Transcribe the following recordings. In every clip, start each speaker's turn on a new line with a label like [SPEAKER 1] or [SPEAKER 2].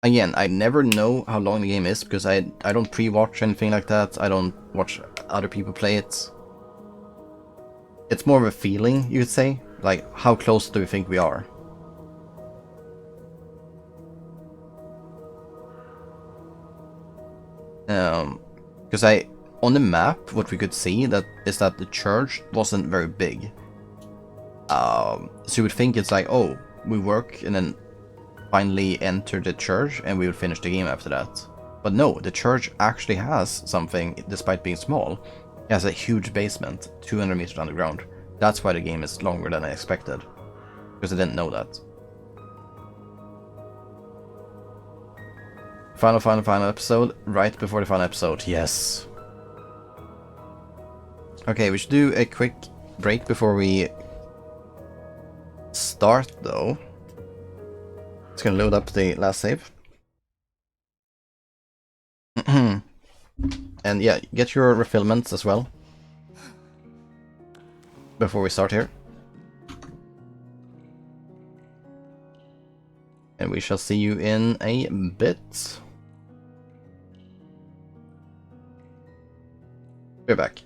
[SPEAKER 1] Again, I never know how long the game is because I don't pre-watch anything like that. I don't watch other people play it. It's more of a feeling, you could say. Like, how close do we think we are? Because on the map, what we could see is that the church wasn't very big. So you would think it's like, oh, we work and then finally enter the church and we will finish the game after that. But no, the church actually has something, despite being small. It has a huge basement, 200 meters underground. That's why the game is longer than I expected. Because I didn't know that. Final episode, right before the final episode, yes. Okay, we should do a quick break before we start though. It's gonna load up the last save. And yeah, get your refillments as well. Before we start here. And we shall see you in a bit. We're back.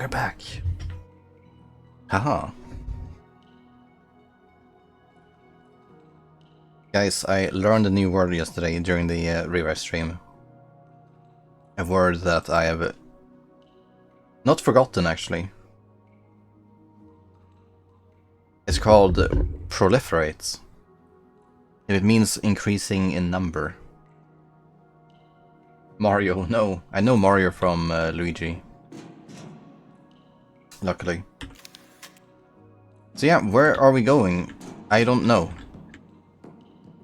[SPEAKER 1] We're back. Haha. Guys, I learned a new word yesterday during the rewrite stream. A word that I have not forgotten actually. It's called proliferates. And it means increasing in number. Mario, no. I know Mario from Luigi. Luckily. So yeah, where are we going? I don't know.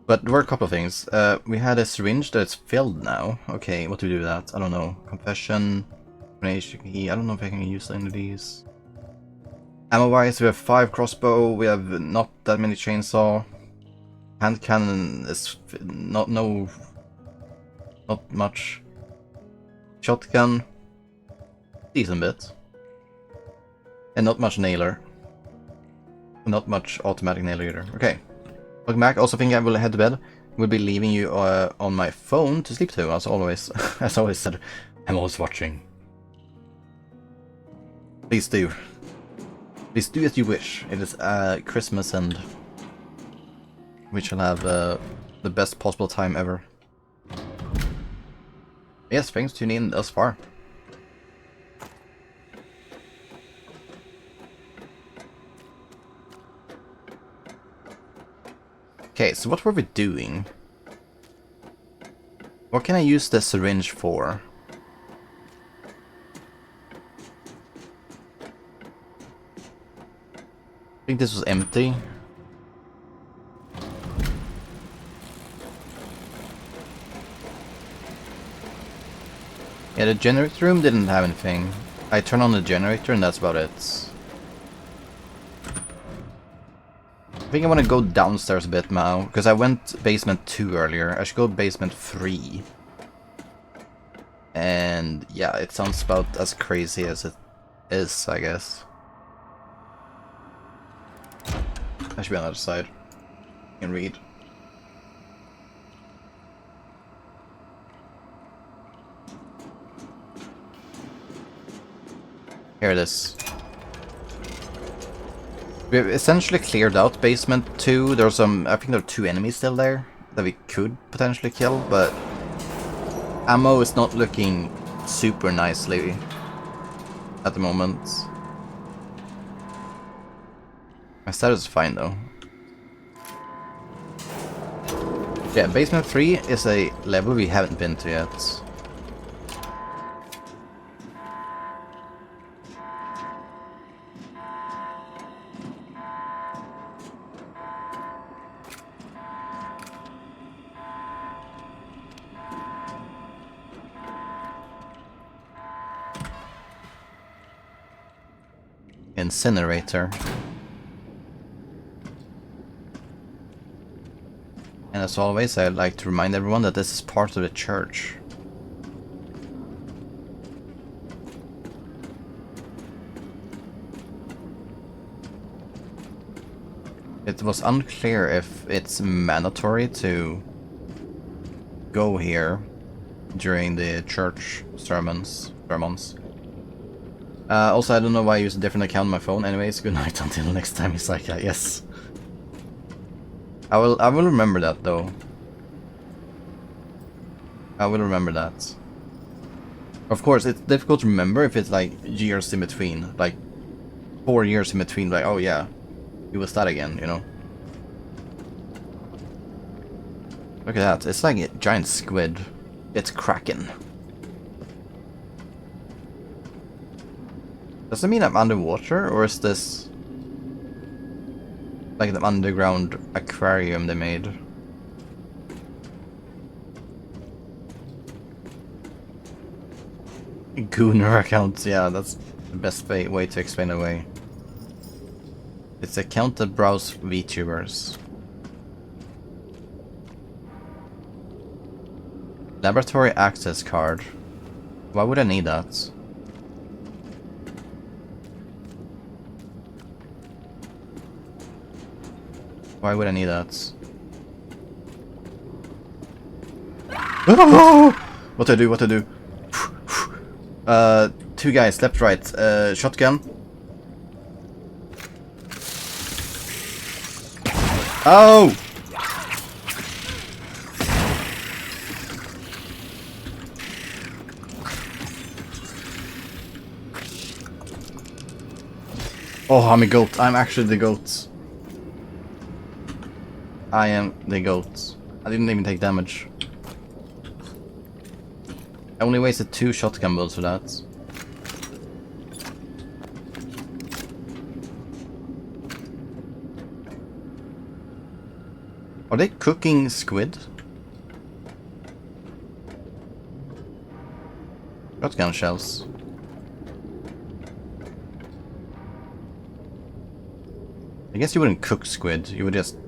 [SPEAKER 1] But there were a couple of things. We had a syringe that's filled now. Okay, what do we do with that? I don't know. Confession. I don't know if I can use any of these. Ammo-wise, we have 5 crossbow. We have not that many chainsaw. Hand cannon is not much. Shotgun. Decent bit. And not much nailer. Not much automatic nailer either. Okay. Welcome back. Also think I will head to bed. We'll be leaving you on my phone to sleep to, as always. As always said, I'm always watching. Please do. Please do as you wish. It is Christmas and we shall have the best possible time ever. Yes, thanks for tuning in thus far. Okay, so what were we doing? What can I use the syringe for? I think this was empty. Yeah, the generator room didn't have anything. I turned on the generator and that's about it. I think I want to go downstairs a bit now, because I went basement 2 earlier. I should go basement 3. And yeah, it sounds about as crazy as it is, I guess. I should be on the other side. You can read. Here it is. We've essentially cleared out basement 2. There's some, I think there are 2 enemies still there that we could potentially kill, but ammo is not looking super nicely at the moment. My status is fine though. Yeah, basement 3 is a level we haven't been to yet. Incinerator. And as always, I'd like to remind everyone that this is part of the church. It was unclear if it's mandatory to go here during the church sermons. Also, I don't know why I use a different account on my phone. Anyways, good night until next time. It's like, yes. I will remember that though. I will remember that. Of course, it's difficult to remember if it's like years in between, like 4 years in between. Like, oh yeah, it was that again, you know. Look at that! It's like a giant squid. It's cracking. Does it mean I'm underwater, or is this like the underground aquarium they made? Gooner accounts, yeah, that's the best way to explain it away. It's a account that browse VTubers. Laboratory access card. Why would I need that? Why would I need that? What do I do? What do I do? 2 guys, left, right. Shotgun. Oh! Oh, I'm a goat. I'm actually the goat. I am the goat. I didn't even take damage. I only wasted 2 shotgun bullets for that. Are they cooking squid? Shotgun shells. I guess you wouldn't cook squid, you would just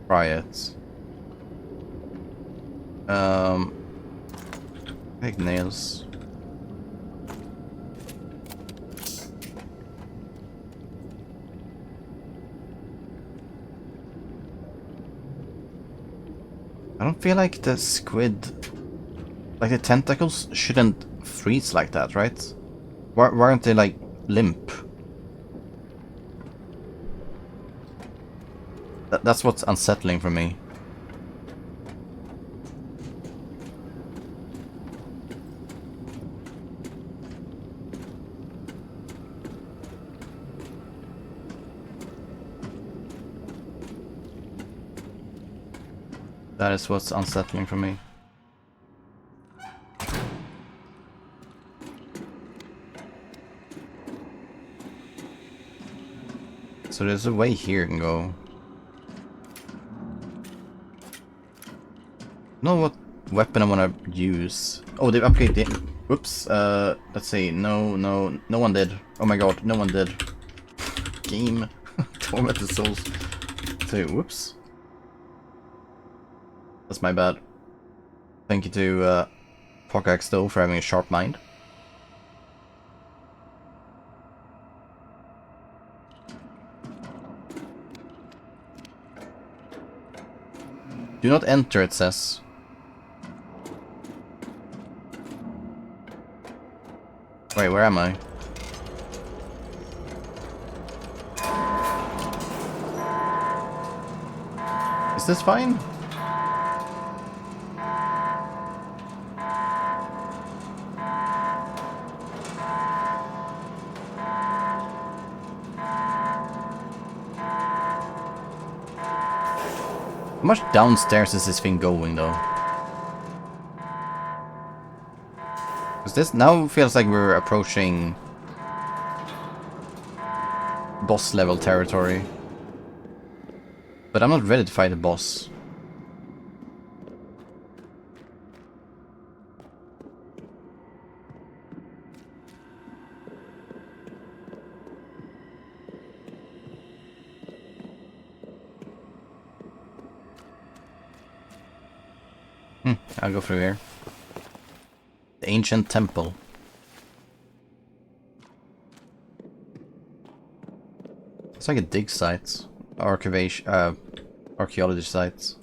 [SPEAKER 1] fry it. Big nails. I don't feel like the squid, like the tentacles shouldn't freeze like that, right? Why aren't they like limp? That's what's unsettling for me. That is what's unsettling for me. So there's a way here you can go. No, what? weapon I want to use. Oh, they upgraded the... Whoops. Let's see. No one did. Oh my god, no one did. Game. Tormented Souls II. Whoops. That's my bad. Thank you to Pocax though for having a sharp mind. Do not enter, it says. Wait, where am I? Is this fine? How much downstairs is this thing going though? Because this now feels like we're approaching boss level territory. But I'm not ready to fight a boss. I'll go through here. The ancient temple. It's like a dig site. Archivation, archaeology sites.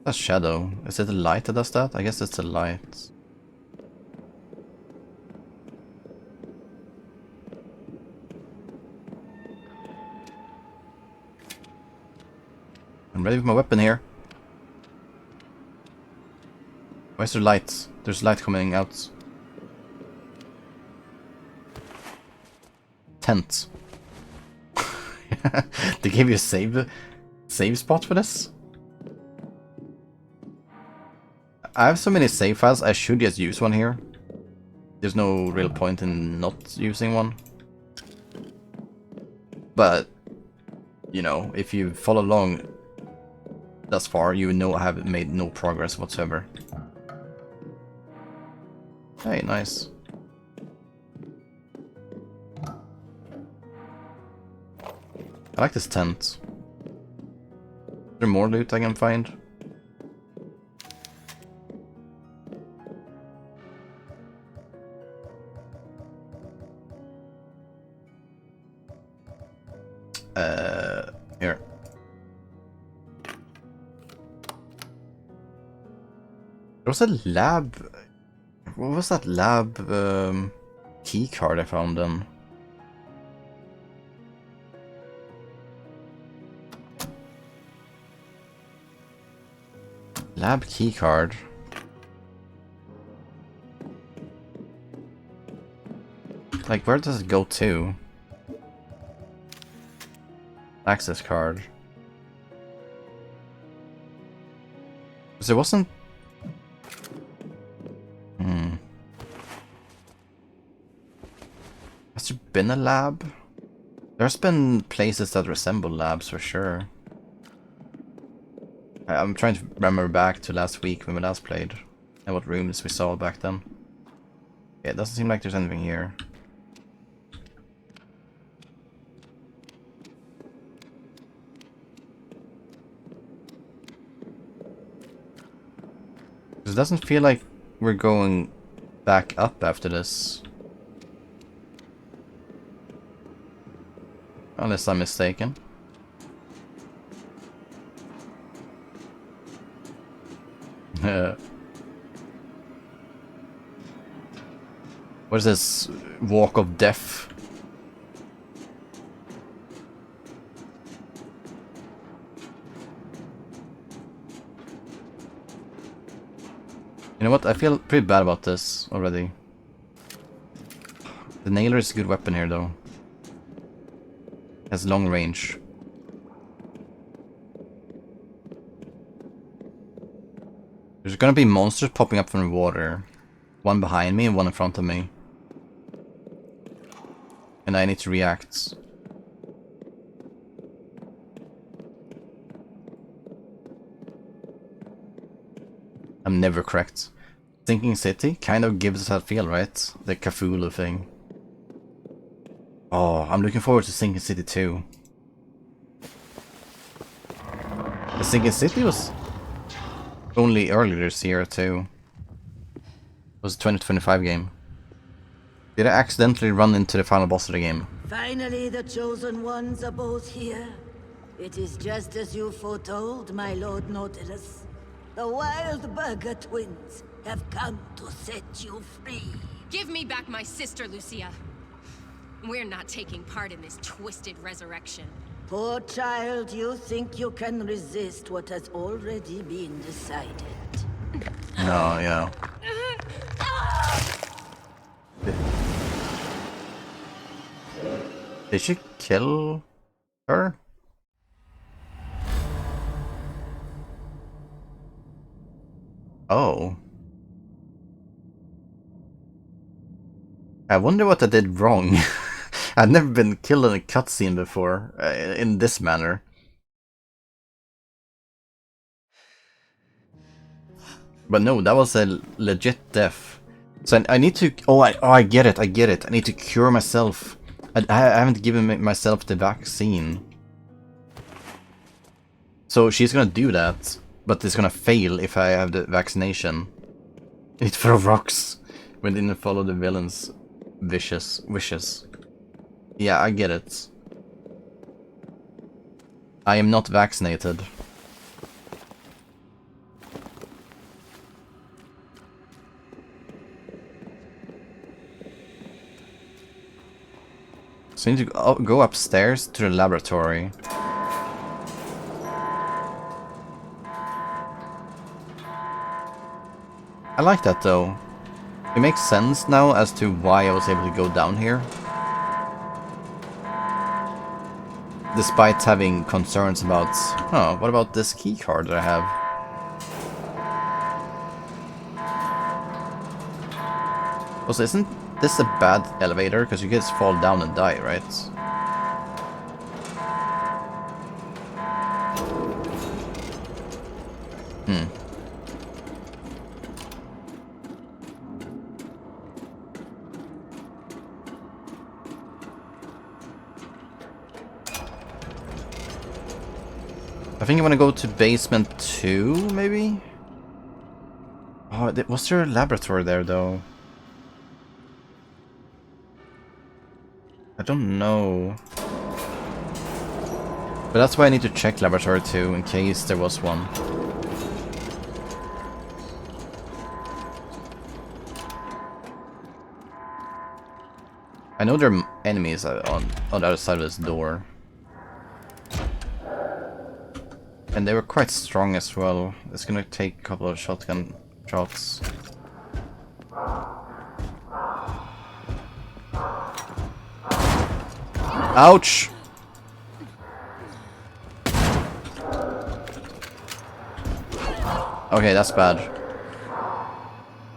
[SPEAKER 1] That's shadow. Is it the light that does that? I guess it's the light. I'm ready with my weapon here. Where's the light? There's light coming out. Tent. They gave you a save spot for this? I have so many save files, I should just use one here. There's no real point in not using one. But, you know, if you follow along thus far, you know I have made no progress whatsoever. Hey, nice. I like this tent. Is there more loot I can find? Here. There was a lab. What was that lab key card I found then? Lab key card. Like, where does it go to? Access card. Because it wasn't... Has there been a lab? There's been places that resemble labs for sure. I'm trying to remember back to last week when we last played and what rooms we saw back then. Yeah, it doesn't seem like there's anything here. It doesn't feel like we're going back up after this. Unless I'm mistaken. What is this? Walk of Death? You know what? I feel pretty bad about this already. The nailer is a good weapon here though. Has long range. There's gonna be monsters popping up from the water. One behind me and one in front of me. And I need to react. I'm never correct. Sinking City kind of gives us that feel, right? The Cthulhu thing. Oh, I'm looking forward to Sinking City 2. The Sinking City was only earlier this year too. It was a 2025 game. Did I accidentally run into the final boss of the game?
[SPEAKER 2] Finally, the chosen ones are both here. It is just as you foretold, my Lord Nautilus. The Wild Burger twins have come to set you free.
[SPEAKER 3] Give me back my sister, Lucia. We're not taking part in this twisted resurrection.
[SPEAKER 2] Poor child, you think you can resist what has already been decided.
[SPEAKER 1] No, yeah. Did she kill her? Oh. I wonder what I did wrong. I've never been killed in a cutscene before, in this manner. But no, that was a legit death. So I need to... Oh, I get it, I get it. I need to cure myself. I haven't given myself the vaccine. So she's gonna do that, but it's gonna fail if I have the vaccination. I need to throw rocks when they didn't follow the villain's wishes. Yeah, I get it. I am not vaccinated. So I need to go upstairs to the laboratory. I like that though. It makes sense now as to why I was able to go down here. Despite having concerns about, oh, what about this key card that I have? Also, isn't this a bad elevator? Because you can just fall down and die, right? I think I want to go to basement 2, maybe? Oh, was there a laboratory there, though? I don't know. But that's why I need to check laboratory 2, in case there was one. I know there are enemies on the other side of this door. And they were quite strong as well. It's gonna take a couple of shotgun shots. Ouch! Okay, that's bad.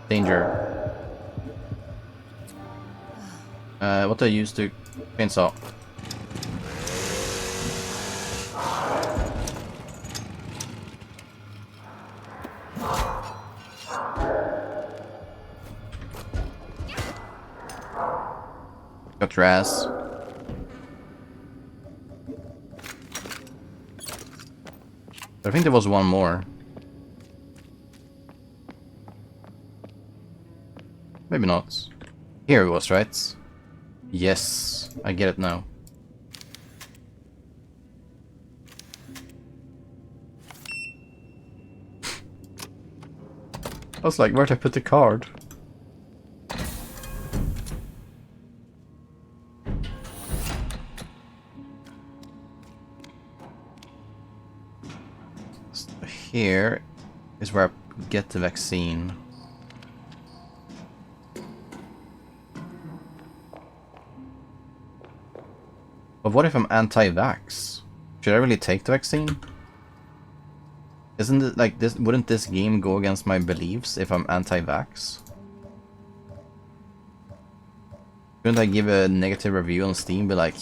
[SPEAKER 1] Danger. What do I use to chainsaw? Got your ass. I think there was one more. Maybe not. Here it was, right? Yes, I get it now. I was like, where'd I put the card? So here is where I get the vaccine. But what if I'm anti-vax? Should I really take the vaccine? Isn't it like this? Wouldn't this game go against my beliefs if I'm anti-vax? Shouldn't I give a negative review on Steam? Be like,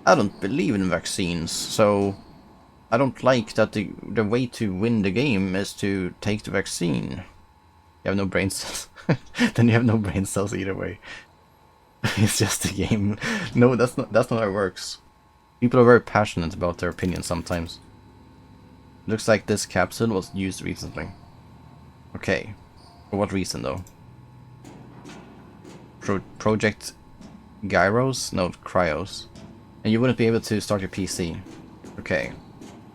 [SPEAKER 1] I don't believe in vaccines, so I don't like that the way to win the game is to take the vaccine. You have no brain cells. Then you have no brain cells either way. It's just a game. No, that's not how it works. People are very passionate about their opinions sometimes. Looks like this capsule was used recently. Okay. For what reason though? Project Gyros? No, Cryos. And you wouldn't be able to start your PC. Okay.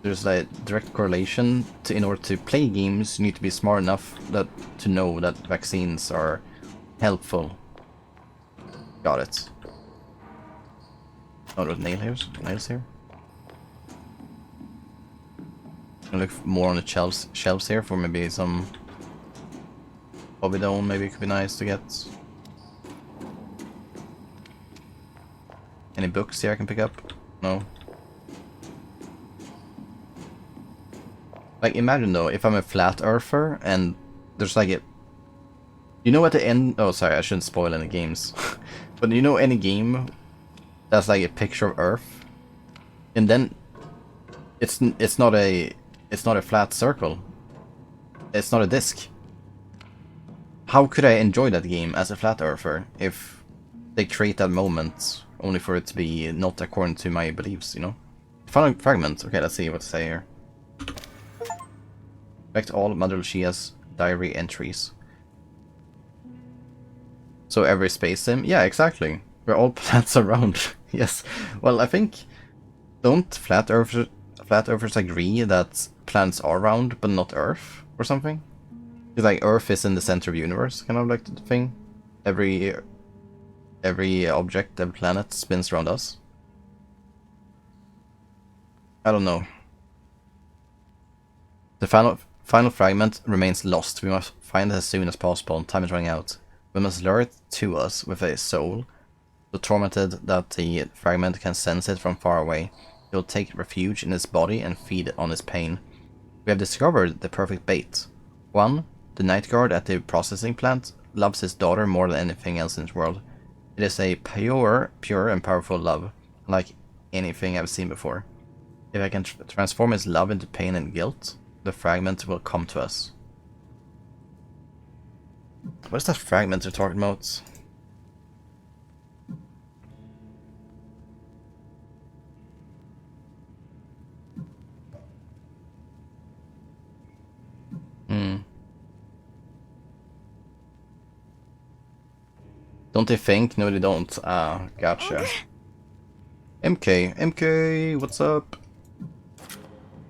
[SPEAKER 1] There's a direct correlation to, in order to play games, you need to be smart enough to know that vaccines are helpful. Got it. Oh, there's nails here. I'll look more on the shelves here for maybe some Bobidone, maybe it could be nice to get. Any books here I can pick up? No. Like, imagine though, if I'm a flat earther and there's like a... You know at the end... Oh, sorry, I shouldn't spoil any games. But you know any game that's like a picture of Earth? And then it's not a flat circle. It's not a disc. How could I enjoy that game as a flat earther if they create that moment only for it to be not according to my beliefs, you know? Final fragment. Okay, let's see what to say here. Respect all Mother Lucia's diary entries. So every space sim? Yeah, exactly. Where all planets are round. Yes. Well, I think... Don't flat earthers agree that planets are round, but not Earth? Or something? It's like Earth is in the center of the universe, kind of like the thing. Every object, every planet spins around us. I don't know. The final fragment remains lost. We must find it as soon as possible. Time is running out. We must lure it to us with a soul, so tormented that the fragment can sense it from far away. It will take refuge in its body and feed on its pain. We have discovered the perfect bait. 1. The night guard at the processing plant loves his daughter more than anything else in this world. It is a pure and powerful love, unlike anything I've seen before. If I can transform his love into pain and guilt, the fragment will come to us. What is that fragment they're talking about? Don't they think? No, they don't. Ah, gotcha. MK, what's up?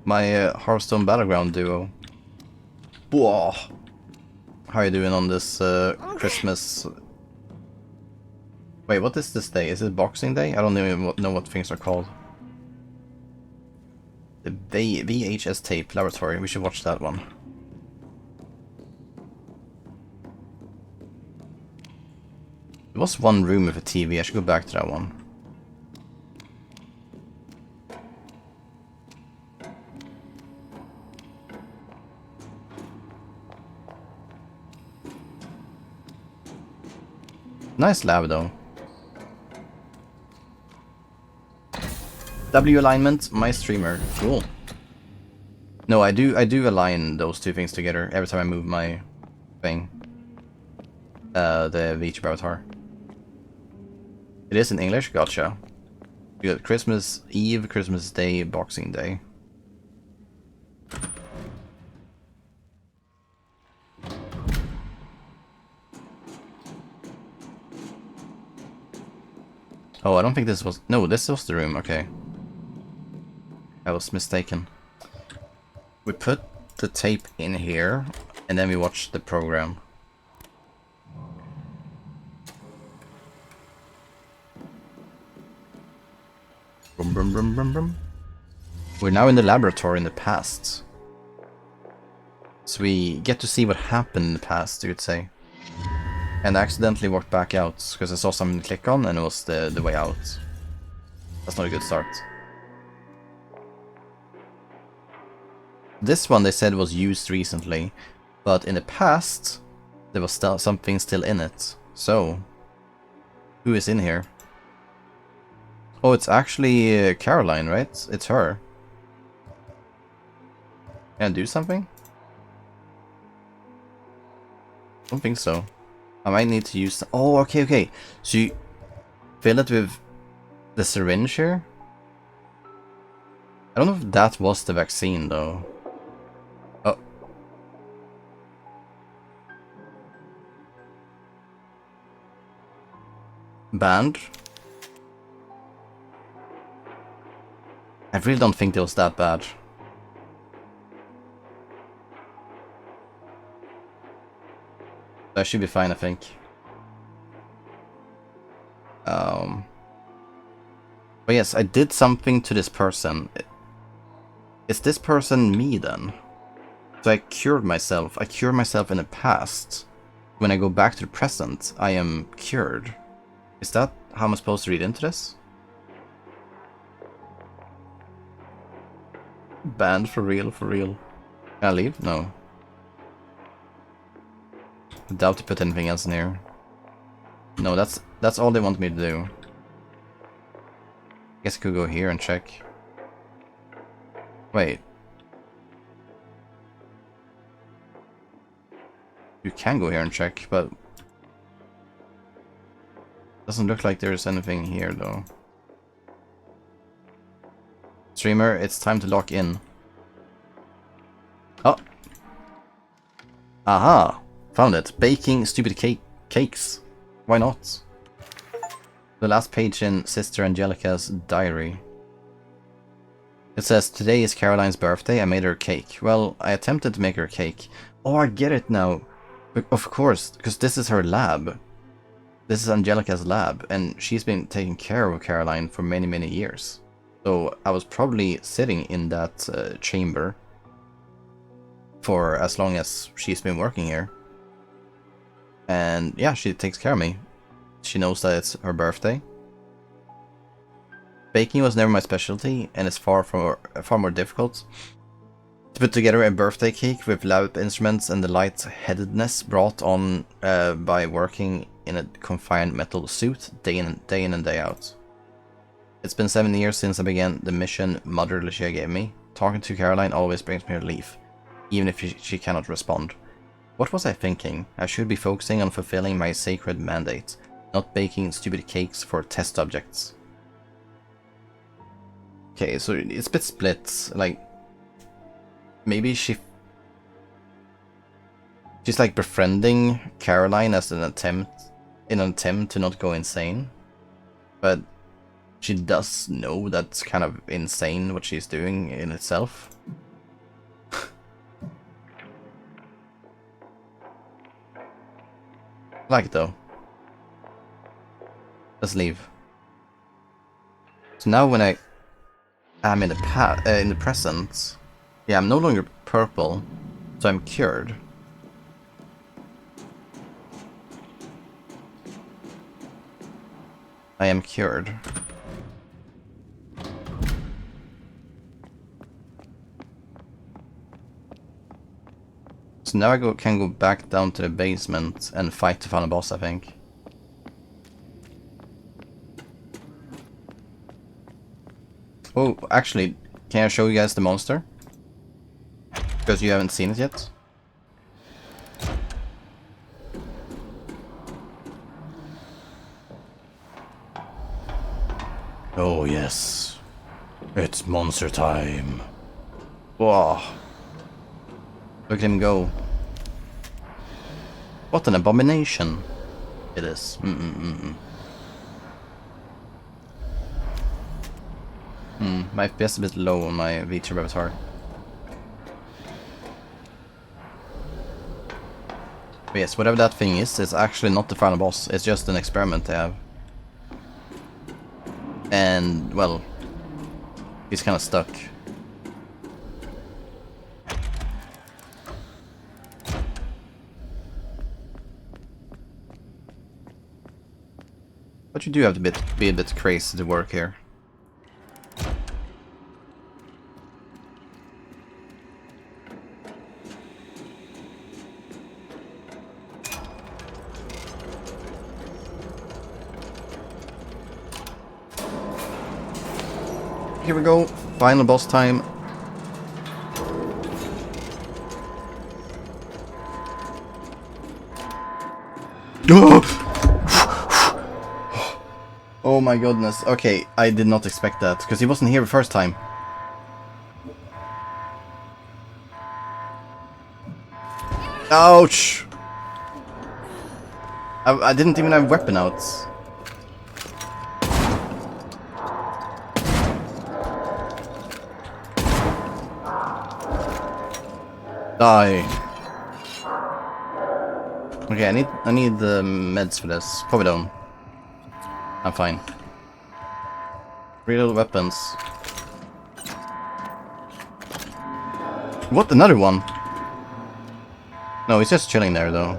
[SPEAKER 1] My Hearthstone Battleground duo. Whoa. How are you doing on this Christmas? Wait, what is this day? Is it Boxing Day? I don't even know what things are called. The VHS tape laboratory. We should watch that one. There was one room with a TV. I should go back to that one. Nice lab though. W alignment, my streamer. Cool. No, I do align those two things together every time I move my thing. The VHS avatar. It is in English, gotcha. You got Christmas Eve, Christmas Day, Boxing Day. Oh, I don't think this was... No, this was the room, okay. I was mistaken. We put the tape in here, and then we watched the program. Brum, brum, brum, brum, brum. We're now in the laboratory in the past. So we get to see what happened in the past, you could say. And I accidentally walked back out because I saw something to click on and it was the way out. That's not a good start. This one they said was used recently, but in the past there was something still in it. So Who is in here? Oh, it's actually Caroline, right? It's her. Can I do something? Don't think so. I might need to use... Oh, okay, okay. So you fill it with the syringe here? I don't know if that was the vaccine, though. Oh. Banned? I really don't think it was that bad. That should be fine, I think. But yes, I did something to this person. Is this person me then? So I cured myself. I cured myself in the past. When I go back to the present, I am cured. Is that how I'm supposed to read into this? Banned for real, for real. Can I leave? No. I doubt to put anything else in here. No, that's all they want me to do. Guess I could go here and check. Wait. You can go here and check, but doesn't look like there's anything here though. Streamer, it's time to lock in. Oh. Aha! Found it. Baking stupid cakes. Why not? The last page in Sister Angelica's diary. It says, today is Caroline's birthday, I made her a cake. Well, I attempted to make her a cake. Oh, I get it now. Of course, because this is her lab. This is Angelica's lab, and she's been taking care of Caroline for many, many years. So I was probably sitting in that chamber for as long as she's been working here. And yeah, she takes care of me. She knows that it's her birthday. Baking was never my specialty, and it's far more difficult. To put together a birthday cake with lab instruments and the light-headedness brought on by working in a confined metal suit day in and day out. It's been 7 years since I began the mission Mother Lucia gave me. Talking to Caroline always brings me relief, even if she cannot respond. What was I thinking? I should be focusing on fulfilling my sacred mandate, not baking stupid cakes for test objects. Okay, so it's a bit split, like, maybe she's like befriending Caroline as an attempt to not go insane, but she does know that's kind of insane what she's doing in itself. Like it though. Let's leave. So now when I am in the present, yeah, I'm no longer purple, so I'm cured. I am cured. So now I can go back down to the basement and fight the final boss, I think. Oh, actually, can I show you guys the monster? Because you haven't seen it yet. Oh yes, it's monster time. Whoa. Look at him go. What an abomination it is. My FPS a bit low on my VTuber avatar. But yes, whatever that thing is, it's actually not the final boss. It's just an experiment they have. And, well, he's kind of stuck. But you do have to be a bit crazy to work here. here we go. Final boss time. Oh my goodness. Okay, I did not expect that, because he wasn't here the first time. Ouch! I didn't even have weapon outs. Die. Okay, I need the meds for this. Probably don't. I'm fine. Real weapons. What? Another one? No, he's just chilling there though.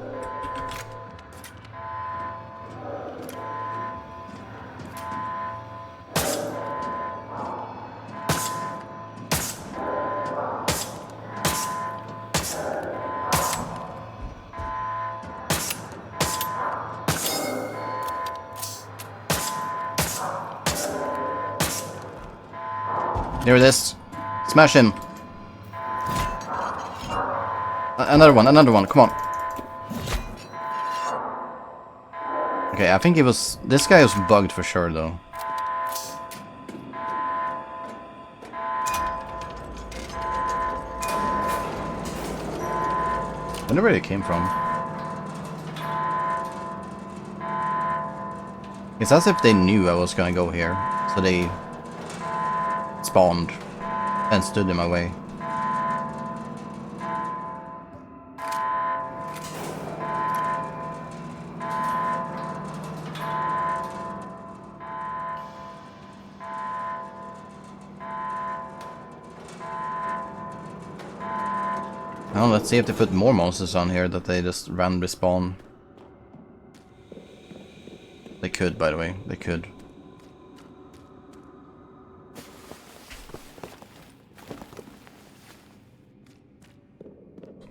[SPEAKER 1] There it is. Smash him. Another one, come on. Okay, I think it was... This guy was bugged for sure, though. I wonder where they came from. It's as if they knew I was gonna go here, so they... spawned and stood in my way. Now let's see if they put more monsters on here that they just randomly spawn. They could, by the way, they could.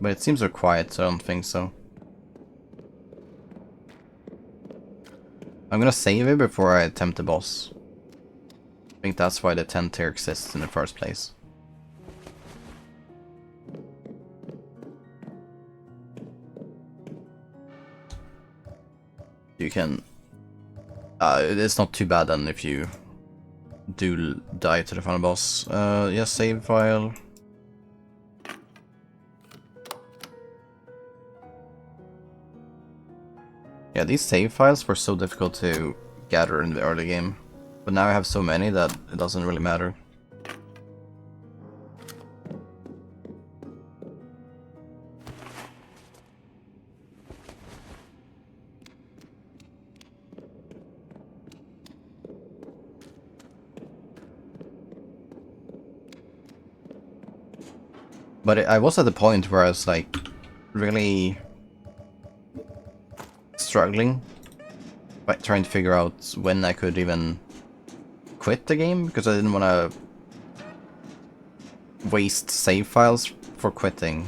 [SPEAKER 1] But it seems they're quiet, so I don't think so. I'm gonna save it before I attempt the boss. I think that's why the 10 tier exists in the first place. You can... it's not too bad then if you do die to the final boss. Yeah, save file. Yeah, these save files were so difficult to gather in the early game, but now I have so many that it doesn't really matter. But I was at the point where I was like really struggling by trying to figure out when I could even quit the game, because I didn't want to waste save files for quitting.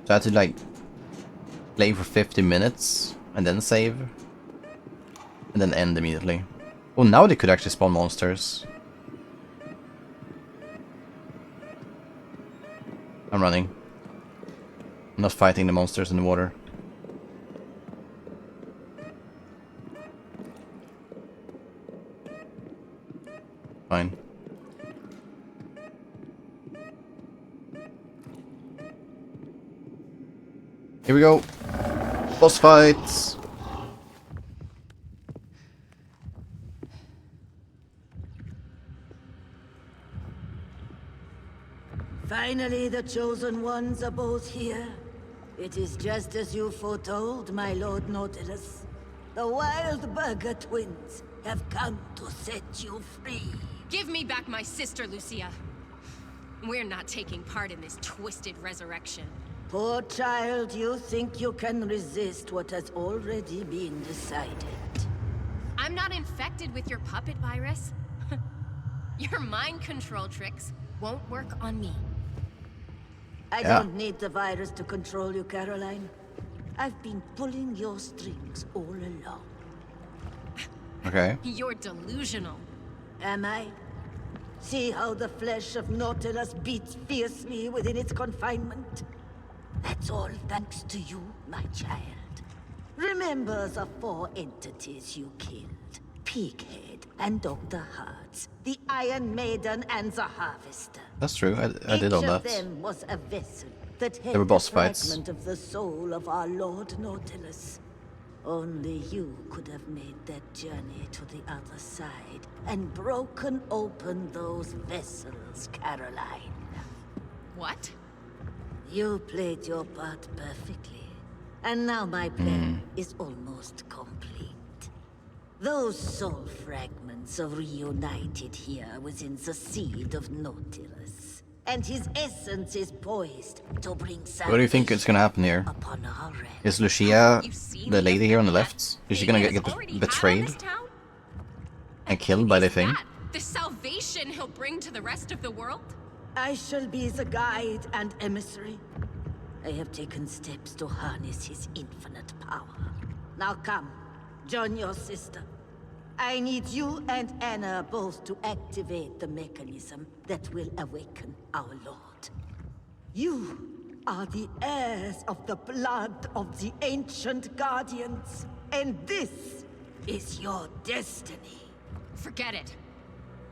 [SPEAKER 1] So I had to like play for 50 minutes and then save and then end immediately. Oh, now they could actually spawn monsters. I'm running. I'm not fighting the monsters in the water. Fine. Here we go. Boss fights.
[SPEAKER 2] Finally, the Chosen Ones are both here. It is just as you foretold, my Lord Nautilus. The Wild Burger twins have come to set you free.
[SPEAKER 3] Give me back my sister, Lucia. We're not taking part in this twisted resurrection.
[SPEAKER 2] Poor child, you think you can resist what has already been decided.
[SPEAKER 3] I'm not infected with your puppet virus. Your mind control tricks won't work on me.
[SPEAKER 2] I don't need the virus to control you, Caroline. I've been pulling your strings all along.
[SPEAKER 1] Okay.
[SPEAKER 3] You're delusional.
[SPEAKER 2] Am I? See how the flesh of Nautilus beats fiercely within its confinement? That's all thanks to you, my child. Remember the 4 entities you killed. Pighead and Dr. Hearts, the Iron Maiden and the Harvester.
[SPEAKER 1] That's true, I did all
[SPEAKER 2] Each of
[SPEAKER 1] that.
[SPEAKER 2] them was a vessel that
[SPEAKER 1] They were
[SPEAKER 2] held a
[SPEAKER 1] boss fights.
[SPEAKER 2] fragment of the soul of our Lord Nautilus. Only you could have made that journey to the other side and broken open those vessels, Caroline.
[SPEAKER 3] What?
[SPEAKER 2] You played your part perfectly, and now my plan is almost complete. Those soul fragments are reunited here within the seed of Nautilus, and his essence is poised to bring salvation.
[SPEAKER 1] What do you think is gonna happen here?
[SPEAKER 2] Upon our realm.
[SPEAKER 1] Is Lucia,
[SPEAKER 3] You've seen
[SPEAKER 1] the lady here on the
[SPEAKER 3] effect
[SPEAKER 1] left,
[SPEAKER 3] that
[SPEAKER 1] is she gonna
[SPEAKER 3] Baby
[SPEAKER 1] get
[SPEAKER 3] has already had on
[SPEAKER 1] betrayed
[SPEAKER 3] this town?
[SPEAKER 1] and killed by the
[SPEAKER 3] Is
[SPEAKER 1] thing?
[SPEAKER 3] that the salvation he'll bring to the rest of the world?
[SPEAKER 2] I shall be the guide and emissary. I have taken steps to harness his infinite power. Now come, join your sister. I need you and Anna both to activate the mechanism that will awaken our Lord. You are the heirs of the blood of the ancient guardians, and this is your destiny.
[SPEAKER 3] Forget it.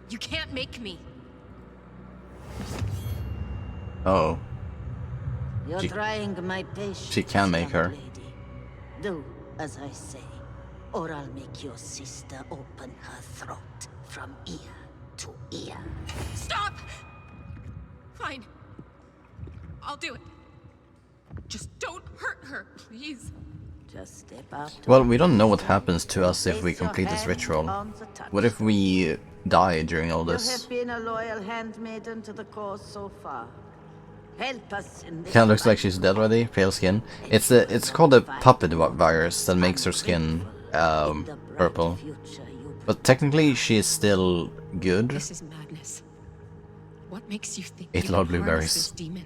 [SPEAKER 3] You can't make me.
[SPEAKER 1] Oh.
[SPEAKER 2] You're
[SPEAKER 1] She-
[SPEAKER 2] trying my patience.
[SPEAKER 1] she can make
[SPEAKER 2] young
[SPEAKER 1] her.
[SPEAKER 2] lady. Do as I say, or I'll make your sister open her throat from ear to ear.
[SPEAKER 3] Stop! Fine. I'll do it. Just don't hurt her, please.
[SPEAKER 2] Just step out.
[SPEAKER 1] Well, we don't know what happens to us if we
[SPEAKER 2] Place your
[SPEAKER 1] complete this
[SPEAKER 2] hand
[SPEAKER 1] ritual.
[SPEAKER 2] on the touch.
[SPEAKER 1] What if we die during all
[SPEAKER 2] You
[SPEAKER 1] this?
[SPEAKER 2] have been a loyal handmaiden to the cause so far. Help us in this.
[SPEAKER 1] Kinda looks like
[SPEAKER 2] fight.
[SPEAKER 1] she's dead already, pale skin. It's called a puppet virus that makes her skin
[SPEAKER 2] In the bright
[SPEAKER 1] purple.
[SPEAKER 2] future you
[SPEAKER 1] But technically she is still good.
[SPEAKER 3] This is madness. What makes you think
[SPEAKER 1] Ate
[SPEAKER 3] you
[SPEAKER 1] a lot of
[SPEAKER 3] can harness
[SPEAKER 1] blueberries.
[SPEAKER 3] this demon?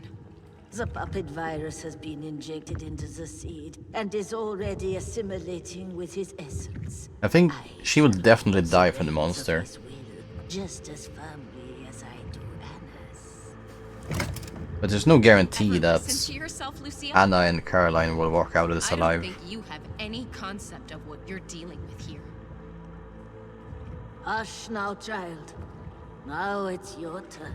[SPEAKER 2] The puppet virus has been injected into the seed and is already assimilating with his essence.
[SPEAKER 1] I think she will definitely die from the
[SPEAKER 2] Surveys of
[SPEAKER 1] monster.
[SPEAKER 2] his will, just as firmly as I do Anna's.
[SPEAKER 1] But there's no guarantee
[SPEAKER 3] Ever
[SPEAKER 1] that
[SPEAKER 3] listen to yourself, Lucia?
[SPEAKER 1] Anna and Caroline will walk out of this
[SPEAKER 3] I don't
[SPEAKER 1] alive.
[SPEAKER 3] think you have any concept of what you're dealing with here.
[SPEAKER 2] Hush now, child. Now it's your turn.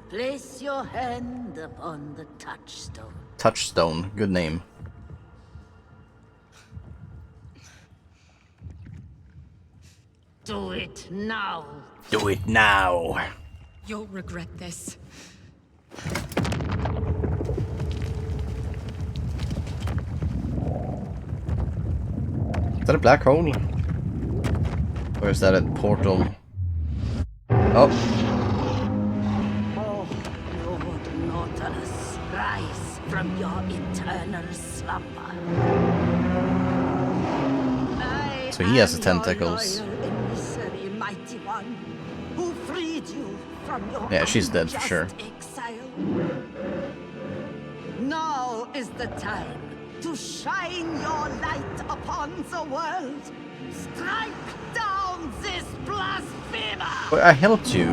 [SPEAKER 2] Place your hand upon the touchstone.
[SPEAKER 1] Touchstone, good name.
[SPEAKER 2] Do it now.
[SPEAKER 1] Do it now!
[SPEAKER 3] You'll regret this.
[SPEAKER 1] Is that a black hole? Or is that a portal? Oh,
[SPEAKER 2] Oh, Lord Nautilus, rise from your eternal slumber. I
[SPEAKER 1] So he has
[SPEAKER 2] am
[SPEAKER 1] the tentacles.
[SPEAKER 2] your loyal emissary, mighty one, who freed you from your
[SPEAKER 1] Yeah, she's dead for
[SPEAKER 2] unjust
[SPEAKER 1] sure.
[SPEAKER 2] exile. Now is the time to shine your light upon the world. Strike down this blasphemer!
[SPEAKER 1] But I helped you.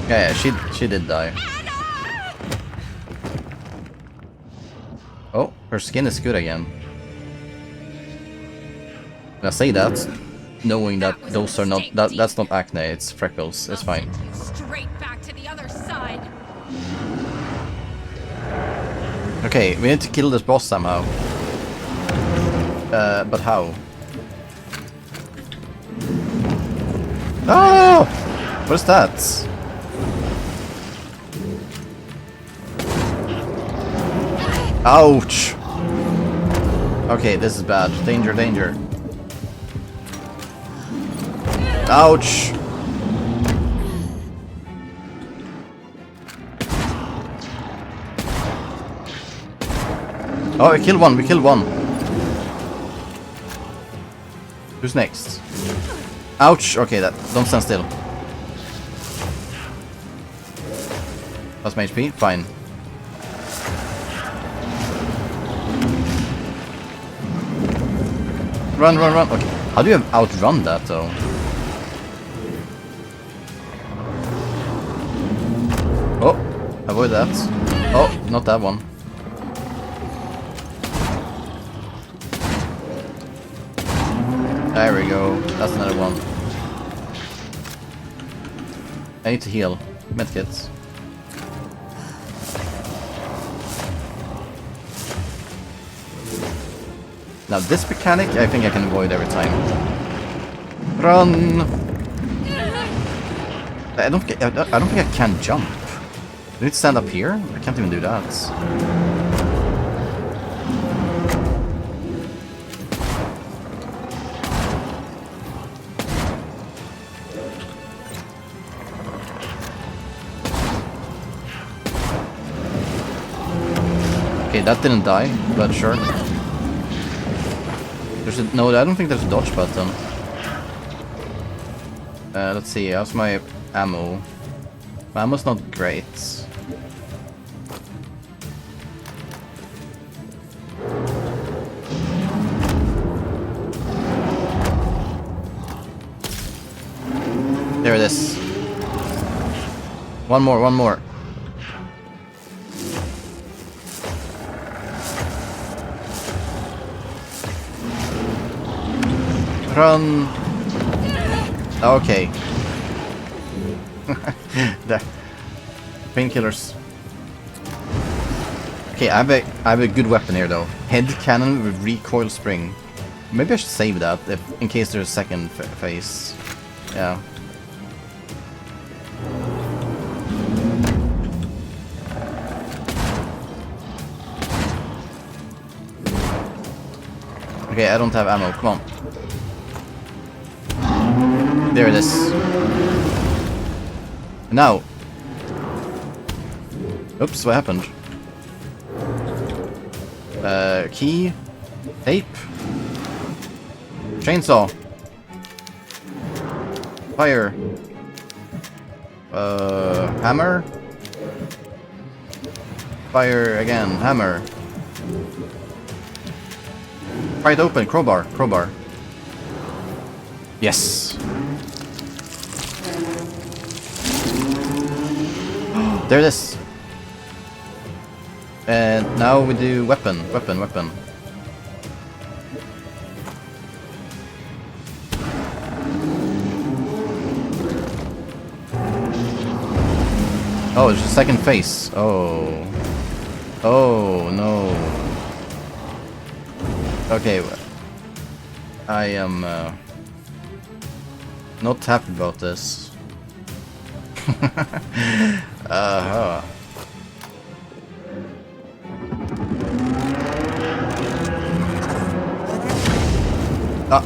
[SPEAKER 1] Yeah, she did die. Oh, her skin is good again. And I say that, knowing that
[SPEAKER 3] was a
[SPEAKER 1] those are not
[SPEAKER 3] mistake,
[SPEAKER 1] that's not acne, it's freckles. It's
[SPEAKER 3] I'll
[SPEAKER 1] fine.
[SPEAKER 3] send you straight back to the other side.
[SPEAKER 1] Okay, we need to kill this boss somehow. But how? Oh! What is that? Ouch! Okay, this is bad. Danger, danger. Ouch! Oh, we killed one, we killed one. Who's next? Ouch! Okay, don't stand still. That's my HP? Fine. Run, run, run. Okay. How do you outrun that though? Oh, avoid that. Oh, not that one. There we go. That's another one. I need to heal. Medkits. Now this mechanic, I think I can avoid every time. Run! I don't think I can jump. Do I need to stand up here? I can't even do that. Okay, that didn't die, but sure. No, I don't think there's a dodge button. Let's see, how's my ammo? My ammo's not great. There it is. One more, one more. Run. Okay. The painkillers. Okay, I have a good weapon here though. Head cannon with recoil spring. Maybe I should save that in case there's a second phase. Yeah. Okay, I don't have ammo. Come on. There it is. Now. Oops, what happened? Key. Tape. Chainsaw. Fire. Hammer. Fire again. Hammer. Pry it open. Crowbar. Crowbar. Yes. There it is. And now we do weapon. Weapon. Weapon. Oh, it's a second phase. Oh. Oh, no. Okay. I am not happy about this. Uh-huh. Ah.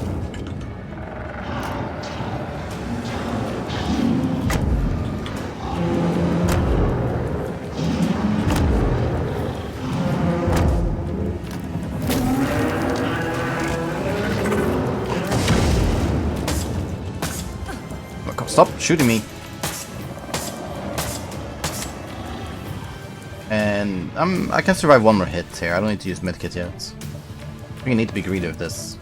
[SPEAKER 1] Stop shooting me. And I can survive one more hit here. I don't need to use medkit yet. I think I need to be greedy with this.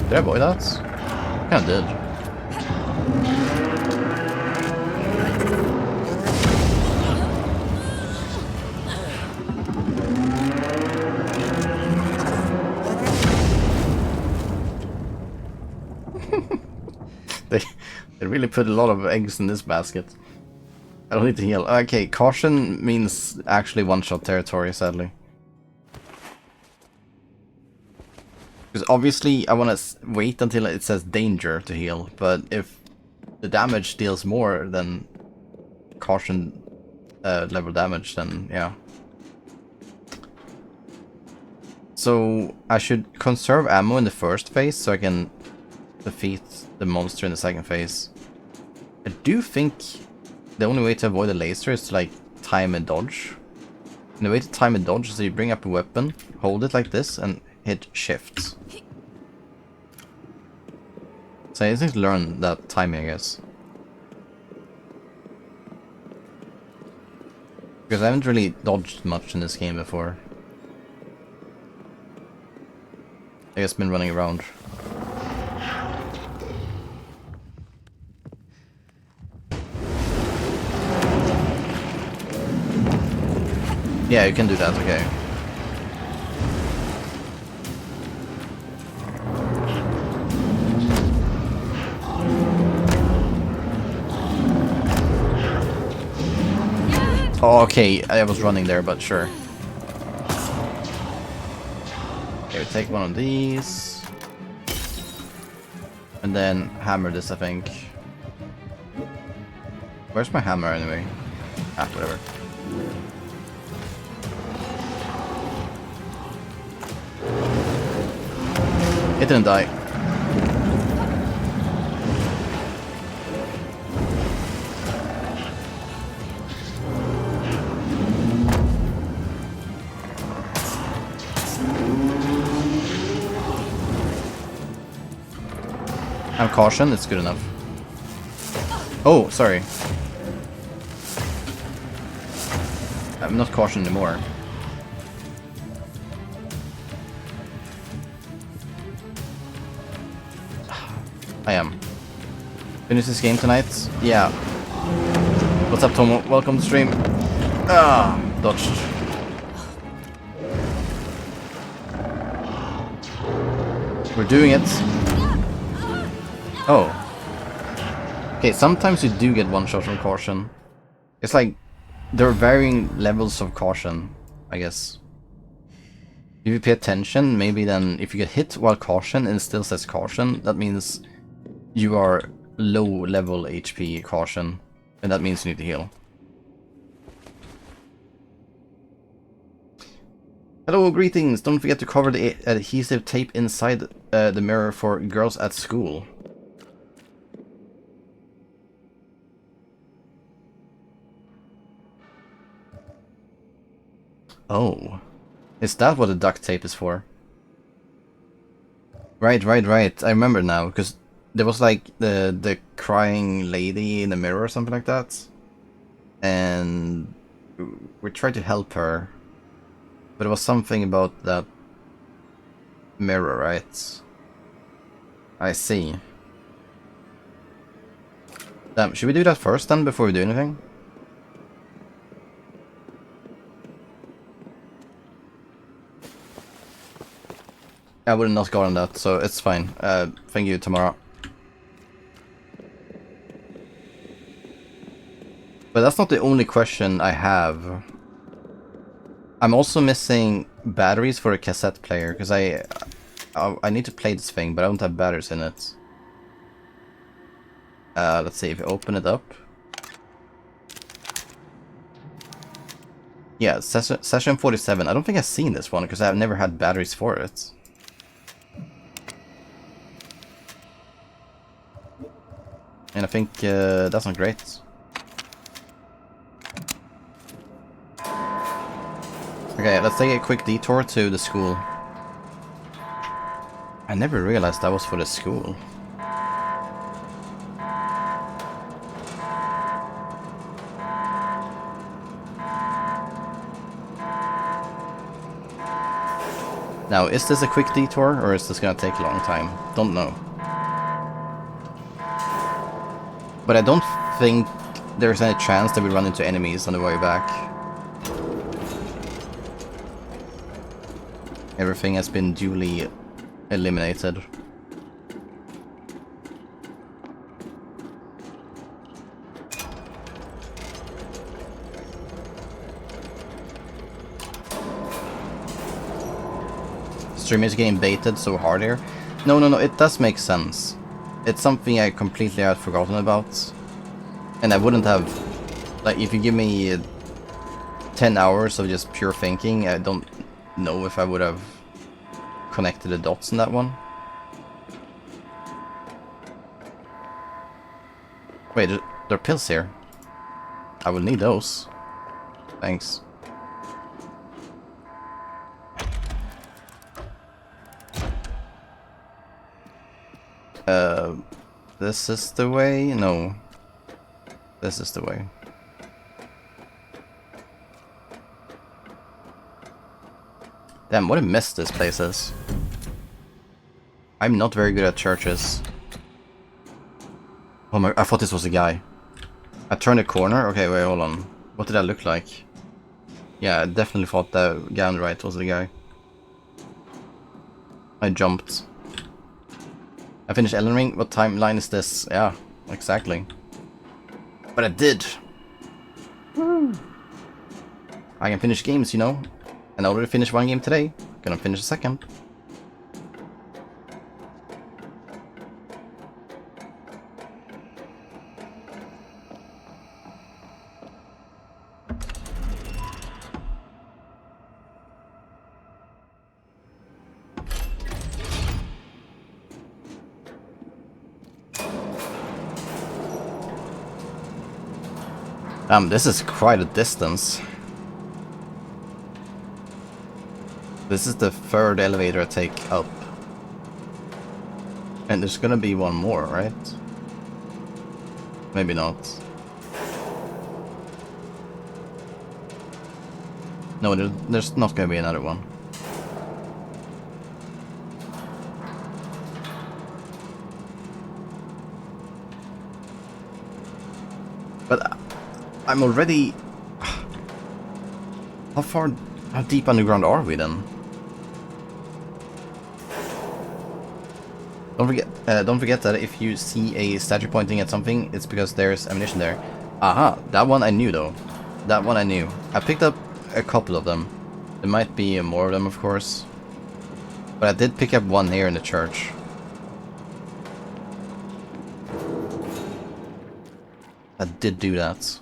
[SPEAKER 1] Did I avoid that? I kinda did. They really put a lot of eggs in this basket. I don't need to heal. Okay, caution means actually one-shot territory, sadly. Because obviously I want to wait until it says danger to heal, but if the damage deals more than caution level damage, then yeah. So I should conserve ammo in the first phase so I can defeat the monster in the second phase. I do think the only way to avoid a laser is to like time and dodge. And the way to time a dodge is you bring up a weapon, hold it like this, and hit shift. So I just need to learn that timing, I guess. Because I haven't really dodged much in this game before. I guess been running around. Yeah, you can do that, okay. Oh, okay, I was running there, but sure. Okay, we take one of these. And then hammer this, I think. Where's my hammer anyway? Ah, whatever. It didn't die. I'm caution, it's good enough. Oh, sorry. I'm not caution anymore. I am. Finish this game tonight? Yeah. What's up, Tomo? Welcome to stream. Ah, dodged. We're doing it. Oh. Okay, sometimes you do get one shot from caution. It's like there are varying levels of caution, I guess. If you pay attention, maybe then if you get hit while caution and it still says caution, that means you are low level HP caution, and that means you need to heal. Hello, greetings! Don't forget to cover the adhesive tape inside the mirror for girls at school. Oh. Is that what the duct tape is for? Right. I remember now, because there was like the crying lady in the mirror or something like that. And we tried to help her. But it was something about that mirror, right? I see. Damn, should we do that first then, before we do anything? I would have not gotten that, so it's fine. Thank you, Tamara. But that's not the only question I have. I'm also missing batteries for a cassette player, because I need to play this thing, but I don't have batteries in it. Let's see, if you open it up. Yeah, session 47. I don't think I've seen this one, because I've never had batteries for it. And I think that's not great. Okay, let's take a quick detour to the school. I never realized that was for the school. Now, is this a quick detour, or is this gonna take a long time? Don't know. But I don't think there's any chance that we run into enemies on the way back. Everything has been duly eliminated. Stream is getting baited so hard here. No, it does make sense. It's something I completely had forgotten about. And I wouldn't have... Like, if you give me 10 hours of just pure thinking, I don't know if I would have connected the dots in that one. Wait, there are pills here. I will need those. Thanks. This is the way? No. This is the way. Damn, what a mess this place is. I'm not very good at churches. Oh my, I thought this was a guy. I turned a corner? Okay, wait, hold on. What did that look like? Yeah, I definitely thought the guy on the right was the guy. I jumped. I finished Elden Ring. What timeline is this? Yeah, exactly. But I did! Woo! I can finish games, you know? And I already finished one game today. Gonna finish a second. This is quite a distance. This is the third elevator I take up. And there's gonna be one more, right? Maybe not. No, there's not gonna be another one. But I'm already... How deep underground are we then? Don't forget that if you see a statue pointing at something, it's because there's ammunition there. Aha, that one I knew though. That one I knew. I picked up a couple of them. There might be more of them, of course. But I did pick up one here in the church. I did do that.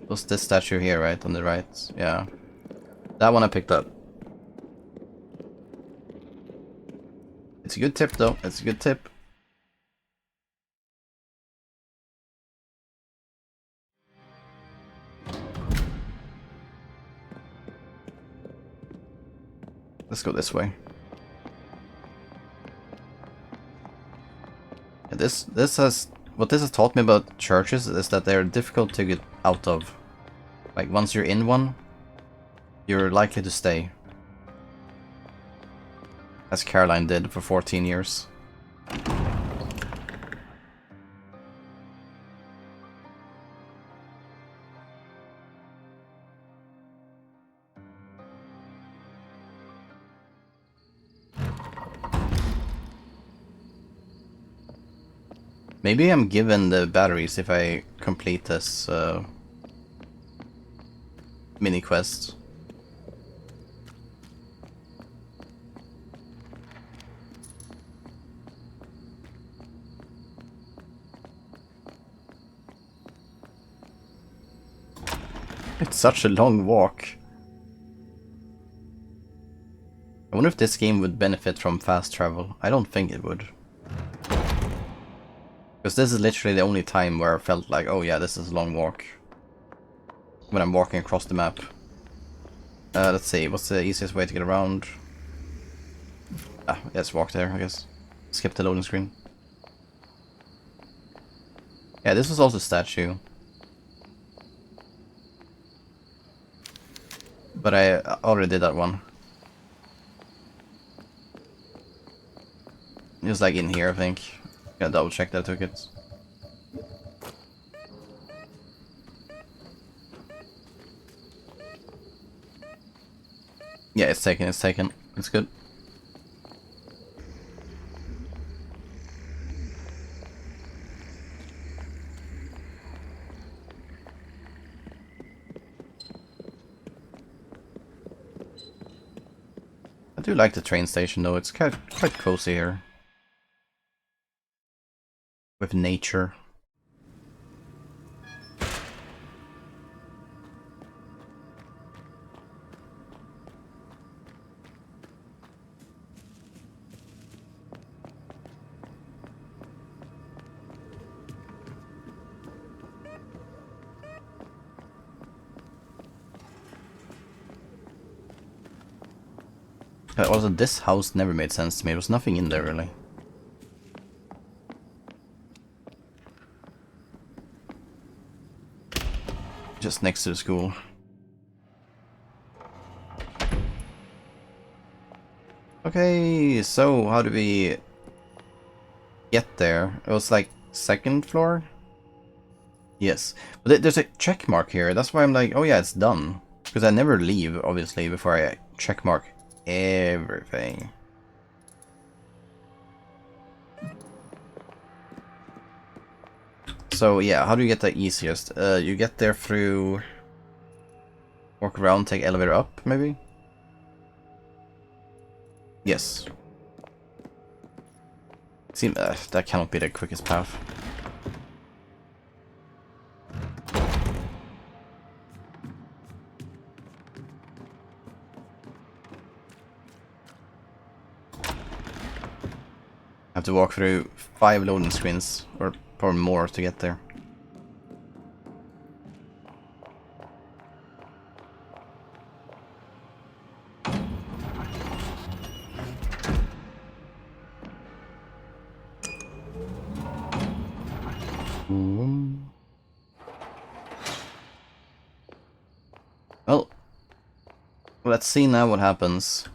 [SPEAKER 1] Was this statue here, right? On the right? Yeah. That one I picked up. It's a good tip, though. It's a good tip. Let's go this way. Yeah, what this has taught me about churches is that they're difficult to get out of. Like, once you're in one, you're likely to stay. As Caroline did for 14 years. Maybe I'm given the batteries if I complete this mini quest. It's such a long walk. I wonder if this game would benefit from fast travel. I don't think it would. Because this is literally the only time where I felt like, oh yeah, this is a long walk. When I'm walking across the map. Let's see, what's the easiest way to get around? Let's walk there, I guess. Skip the loading screen. Yeah, this was also a statue. But I already did that one. It was like in here, I think. Gotta double check that I took it. Yeah, it's taken, it's taken. It's good. I do like the train station though, it's quite cozy here. With nature. Also, this house never made sense to me. There was nothing in there, really. Just next to the school. Okay, so how do we get there? It was like second floor? Yes. But there's a check mark here. That's why I'm like, oh yeah, it's done. Because I never leave, obviously, before I check mark everything. So yeah, how do you get the easiest? You get there through... Walk around, take elevator up, maybe? Yes. Seem that cannot be the quickest path. I have to walk through 5 loading screens, or more to get there. Well, let's see now what happens.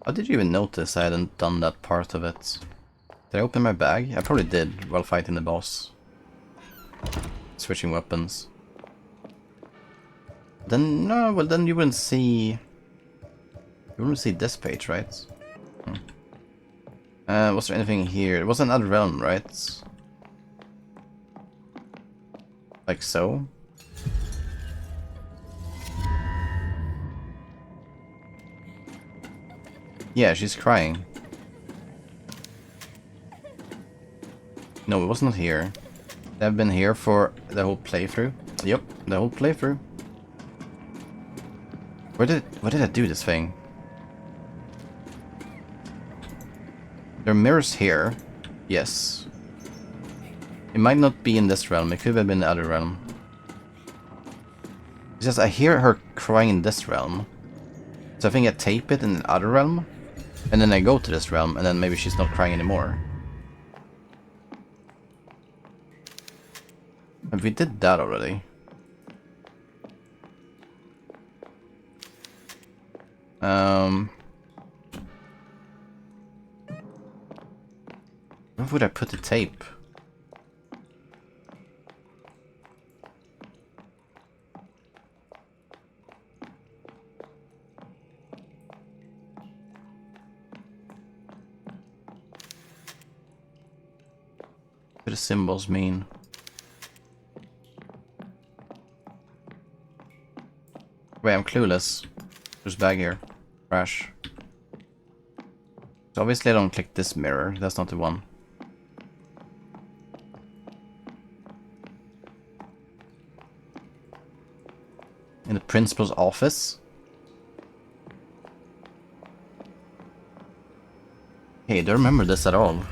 [SPEAKER 1] How did you even notice I hadn't done that part of it? Did I open my bag? I probably did while fighting the boss. Switching weapons. Then, no, well then you wouldn't see... You wouldn't see this page, right? Was there anything here? It was another realm, right? Like so? Yeah, she's crying. No, it was not here. They've been here for the whole playthrough. Yep, the whole playthrough. Where did I do this thing? There are mirrors here. Yes. It might not be in this realm. It could have been the other realm. It's just I hear her crying in this realm. So I think I tape it in the other realm. And then I go to this realm, and then maybe she's not crying anymore. And we did that already. Where would I put the tape? What do the symbols mean? Wait, I'm clueless. There's a bag here. Crash. So obviously I don't click this mirror. That's not the one. In the principal's office? Hey, I don't remember this at all.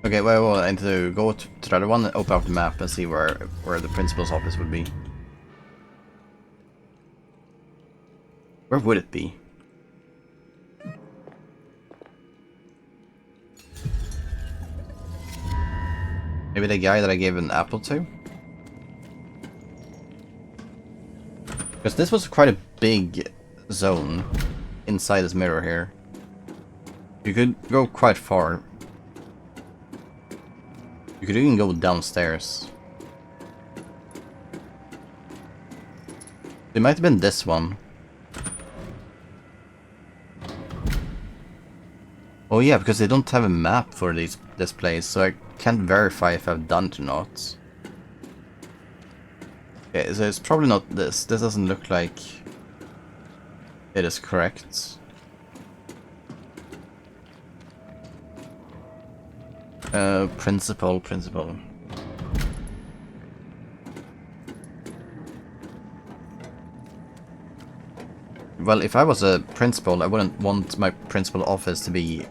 [SPEAKER 1] Okay, well, I need to go to the other one and open up the map and see where the principal's office would be. Where would it be? Maybe the guy that I gave an apple to? Because this was quite a big zone inside this mirror here. You could go quite far. You could even go downstairs. It might have been this one. Oh yeah, because they don't have a map for this place, so I can't verify if I've done it or not. Okay, so it's probably not this. This doesn't look like it is correct. Principal. Well, if I was a principal, I wouldn't want my principal office to be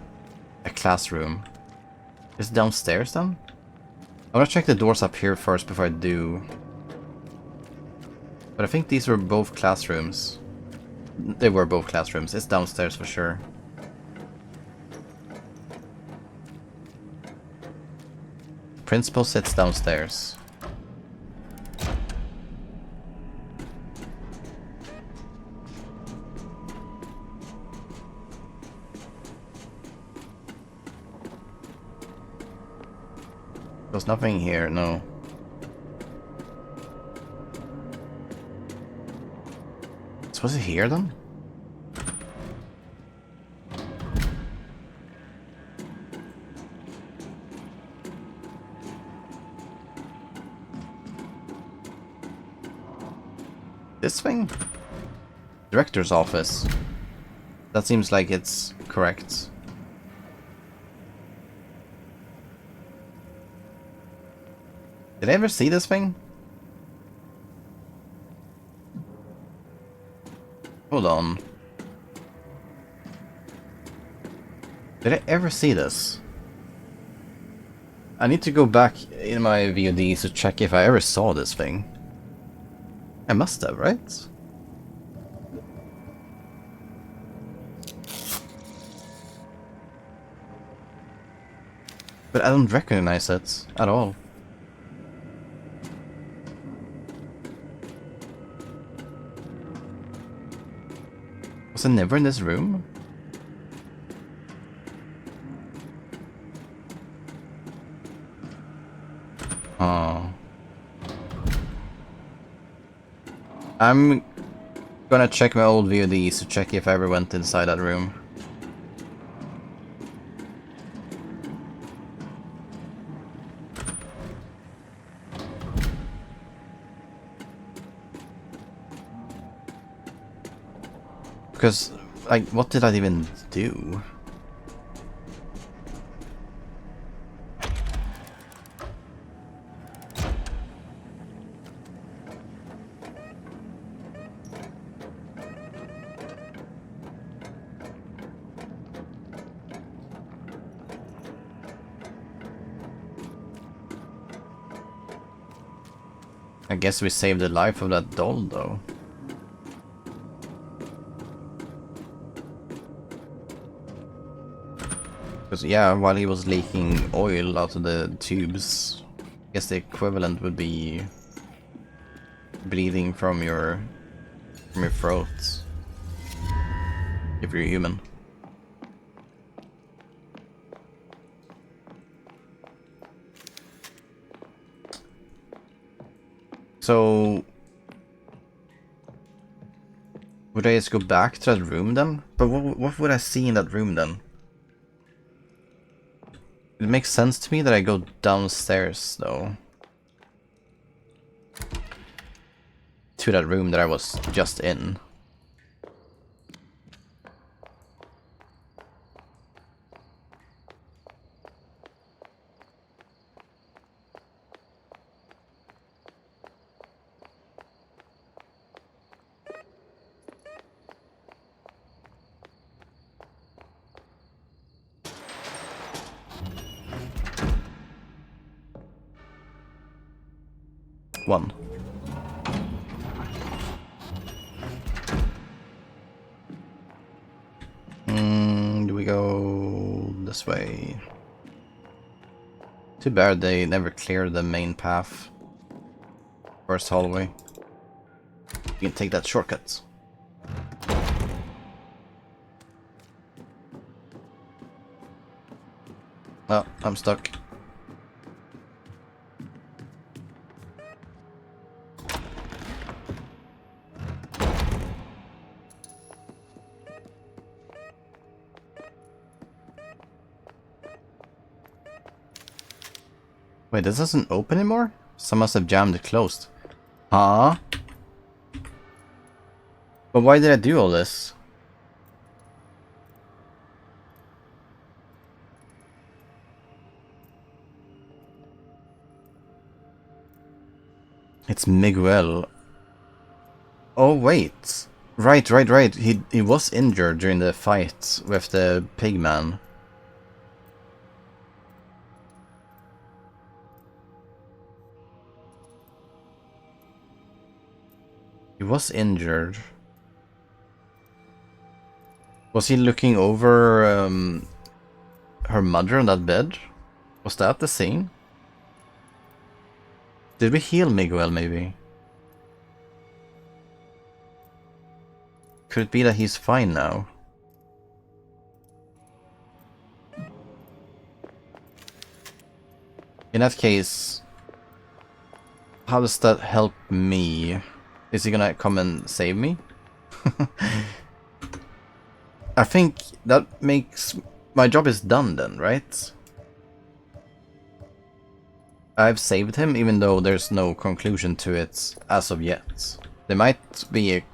[SPEAKER 1] a classroom. Is it downstairs then? I want to check the doors up here first before I do. But I think these were both classrooms. They were both classrooms. It's downstairs for sure. Principal sits downstairs. There's nothing here, no. So was it here then? This thing? Director's office. That seems like it's correct. Did I ever see this thing? Hold on. Did I ever see this? I need to go back in my VODs to check if I ever saw this thing. I must have, right? But I don't recognize it at all. Was it never in this room? Oh. I'm gonna check my old VODs to check if I ever went inside that room. Because, like, what did I even do? I guess we saved the life of that doll, though. Because, yeah, while he was leaking oil out of the tubes, I guess the equivalent would be bleeding from your throat, if you're human. So, would I just go back to that room then? But what would I see in that room then? It makes sense to me that I go downstairs though. To that room that I was just in. One. Do we go this way? Too bad they never cleared the main path. First hallway. You can take that shortcut. Oh, I'm stuck. Wait, this doesn't open anymore? Some must have jammed it closed. Huh? But why did I do all this? It's Miguel. Oh wait. Right. He was injured during the fight with the pig man. He was injured. Was he looking over her mother on that bed? Was that the scene? Did we heal Miguel, maybe? Could it be that he's fine now? In that case, how does that help me? Is he gonna come and save me? I think that makes... my job is done then, right? I've saved him even though there's no conclusion to it as of yet. There might be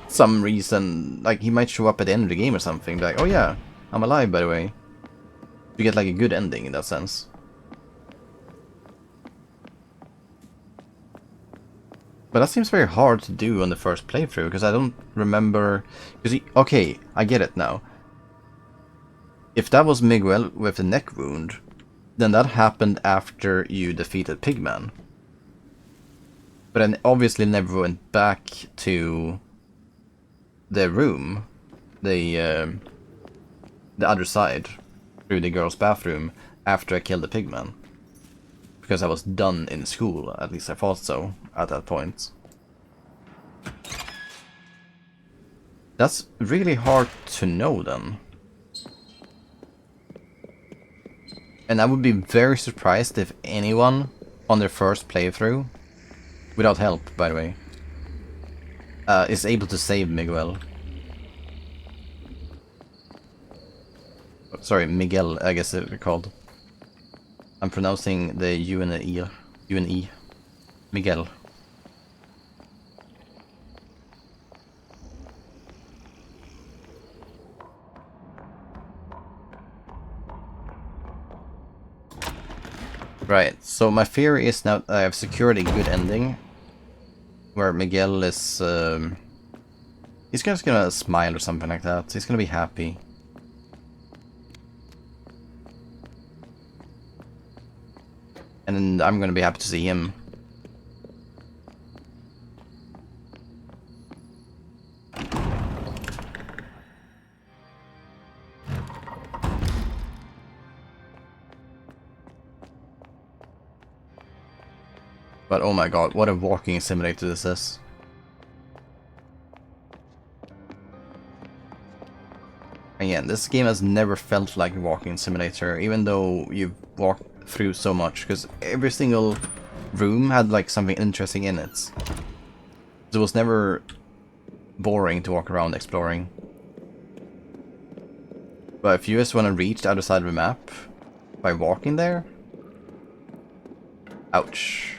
[SPEAKER 1] some reason, like he might show up at the end of the game or something, be like, oh yeah, I'm alive by the way. You get like a good ending in that sense. But that seems very hard to do on the first playthrough, because I don't remember... okay, I get it now. If that was Miguel with the neck wound, then that happened after you defeated Pigman. But then obviously never went back to the room, the other side, through the girl's bathroom, after I killed the Pigman. Because I was done in school, at least I thought so, at that point. That's really hard to know then. And I would be very surprised if anyone on their first playthrough, without help by the way, is able to save Miguel. Sorry, Miguel, I guess it's called. I'm pronouncing the U and the E. U and E. Miguel. Right, so my theory is now that I have secured a good ending. Where Miguel is... he's just gonna smile or something like that. He's gonna be happy. And I'm gonna be happy to see him. But oh my god, what a walking simulator this is. Again, this game has never felt like a walking simulator, even though you've walked through so much, because every single room had like something interesting in it. So it was never boring to walk around exploring. But if you just want to reach the other side of the map by walking there... ouch.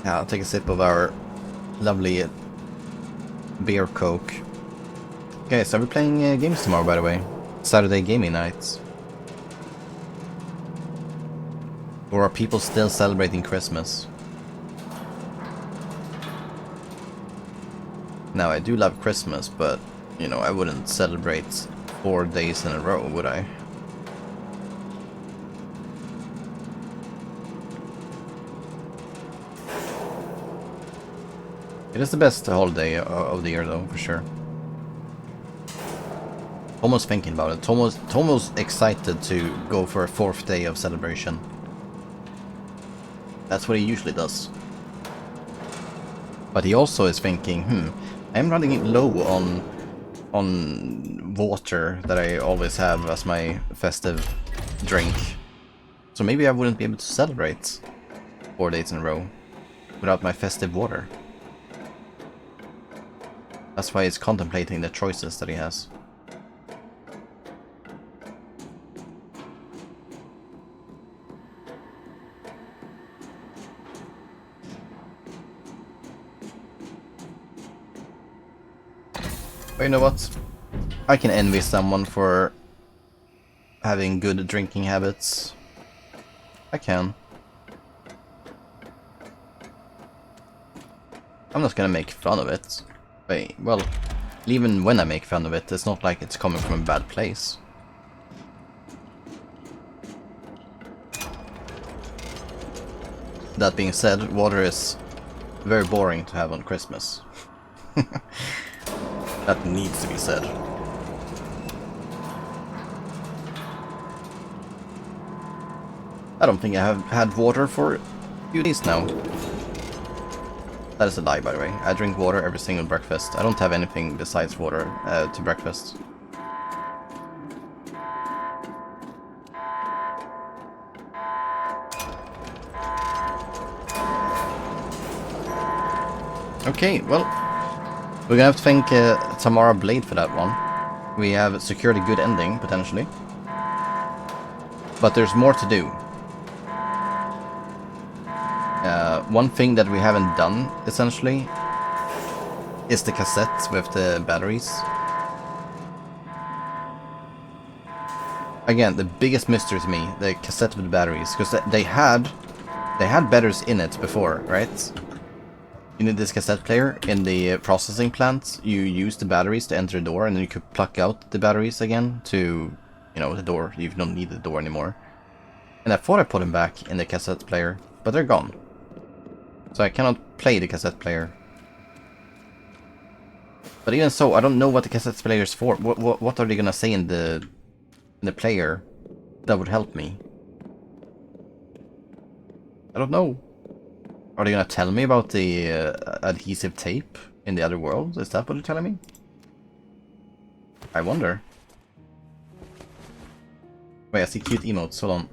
[SPEAKER 1] Yeah, I'll take a sip of our lovely beer coke. Okay, so we're playing games tomorrow, by the way. Saturday gaming nights. Or are people still celebrating Christmas? Now, I do love Christmas, but, you know, I wouldn't celebrate 4 days in a row, would I? It is the best holiday of the year, though, for sure. Almost thinking about it. Almost excited to go for a 4th day of celebration. That's what he usually does. But he also is thinking, I'm running low on water that I always have as my festive drink. So maybe I wouldn't be able to celebrate 4 days in a row without my festive water. That's why he's contemplating the choices that he has. But you know what? I can envy someone for having good drinking habits. I can. I'm not gonna make fun of it. But, well, even when I make fun of it, it's not like it's coming from a bad place. That being said, water is very boring to have on Christmas. That needs to be said. I don't think I have had water for a few days now. That is a lie, by the way. I drink water every single breakfast. I don't have anything besides water to breakfast. Okay, well, we're gonna have to thank Tamara Blade for that one. We have secured a good ending, potentially. But there's more to do. One thing that we haven't done, essentially, is the cassette with the batteries. Again, the biggest mystery to me, the cassette with the batteries, because they had batteries in it before, right? You need this cassette player in the processing plant. You use the batteries to enter the door, and then you could pluck out the batteries again to, you know, the door. You don't need the door anymore. And I thought I put them back in the cassette player, but they're gone. So I cannot play the cassette player. But even so, I don't know what the cassette player is for. What are they gonna say in the player that would help me? I don't know. Are they gonna tell me about the adhesive tape in the other world? Is that what they're telling me? I wonder. Wait, I see cute emotes. Hold on.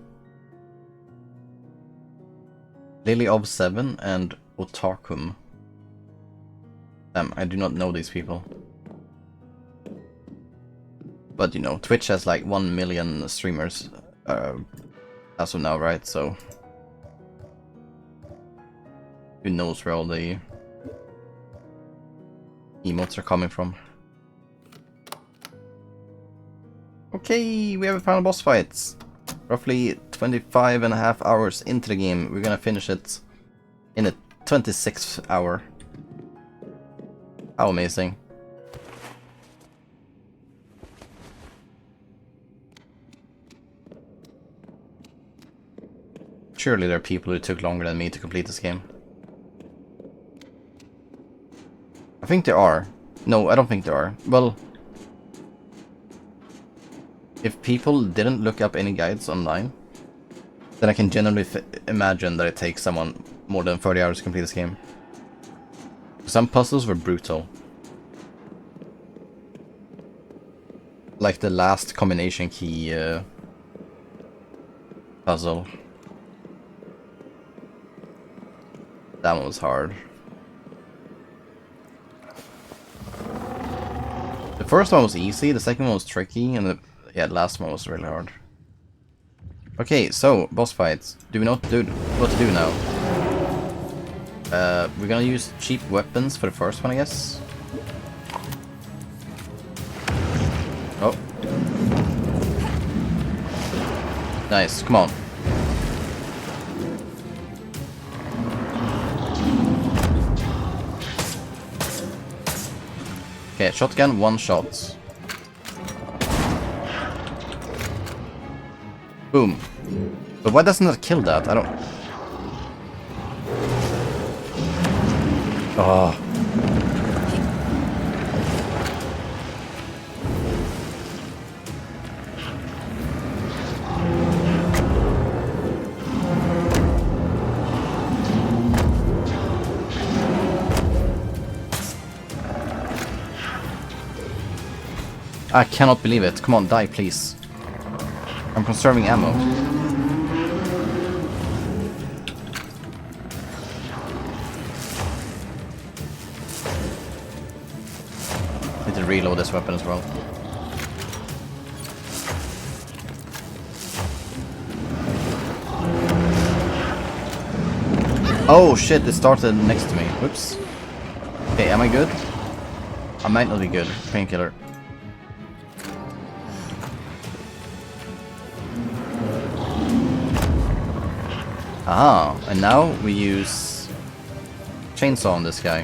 [SPEAKER 1] Lily of 7 and Otakum. Damn, I do not know these people. But you know, Twitch has like 1 million streamers as of now, right? So who knows where all the emotes are coming from. Okay, we have a final boss fight. Roughly 25.5 hours into the game. We're gonna finish it in the 26th hour. How amazing. Surely there are people who took longer than me to complete this game. I think there are. No, I don't think there are. Well, if people didn't look up any guides online, then I can generally imagine that it takes someone more than 30 hours to complete this game. Some puzzles were brutal. Like the last combination key puzzle. That one was hard. The first one was easy, the second one was tricky, and the last one was really hard. Okay, so boss fights. Do we know what to do now? We're gonna use cheap weapons for the first one, I guess. Oh. Nice, come on. Okay, shotgun, 1 shot. Boom. But why doesn't that kill that? I don't... Oh. I cannot believe it. Come on, die, please. I'm conserving ammo. Need to reload this weapon as well. Oh shit, it started next to me. Whoops. Okay, am I good? I might not be good. Painkiller. Aha, and now we use chainsaw on this guy.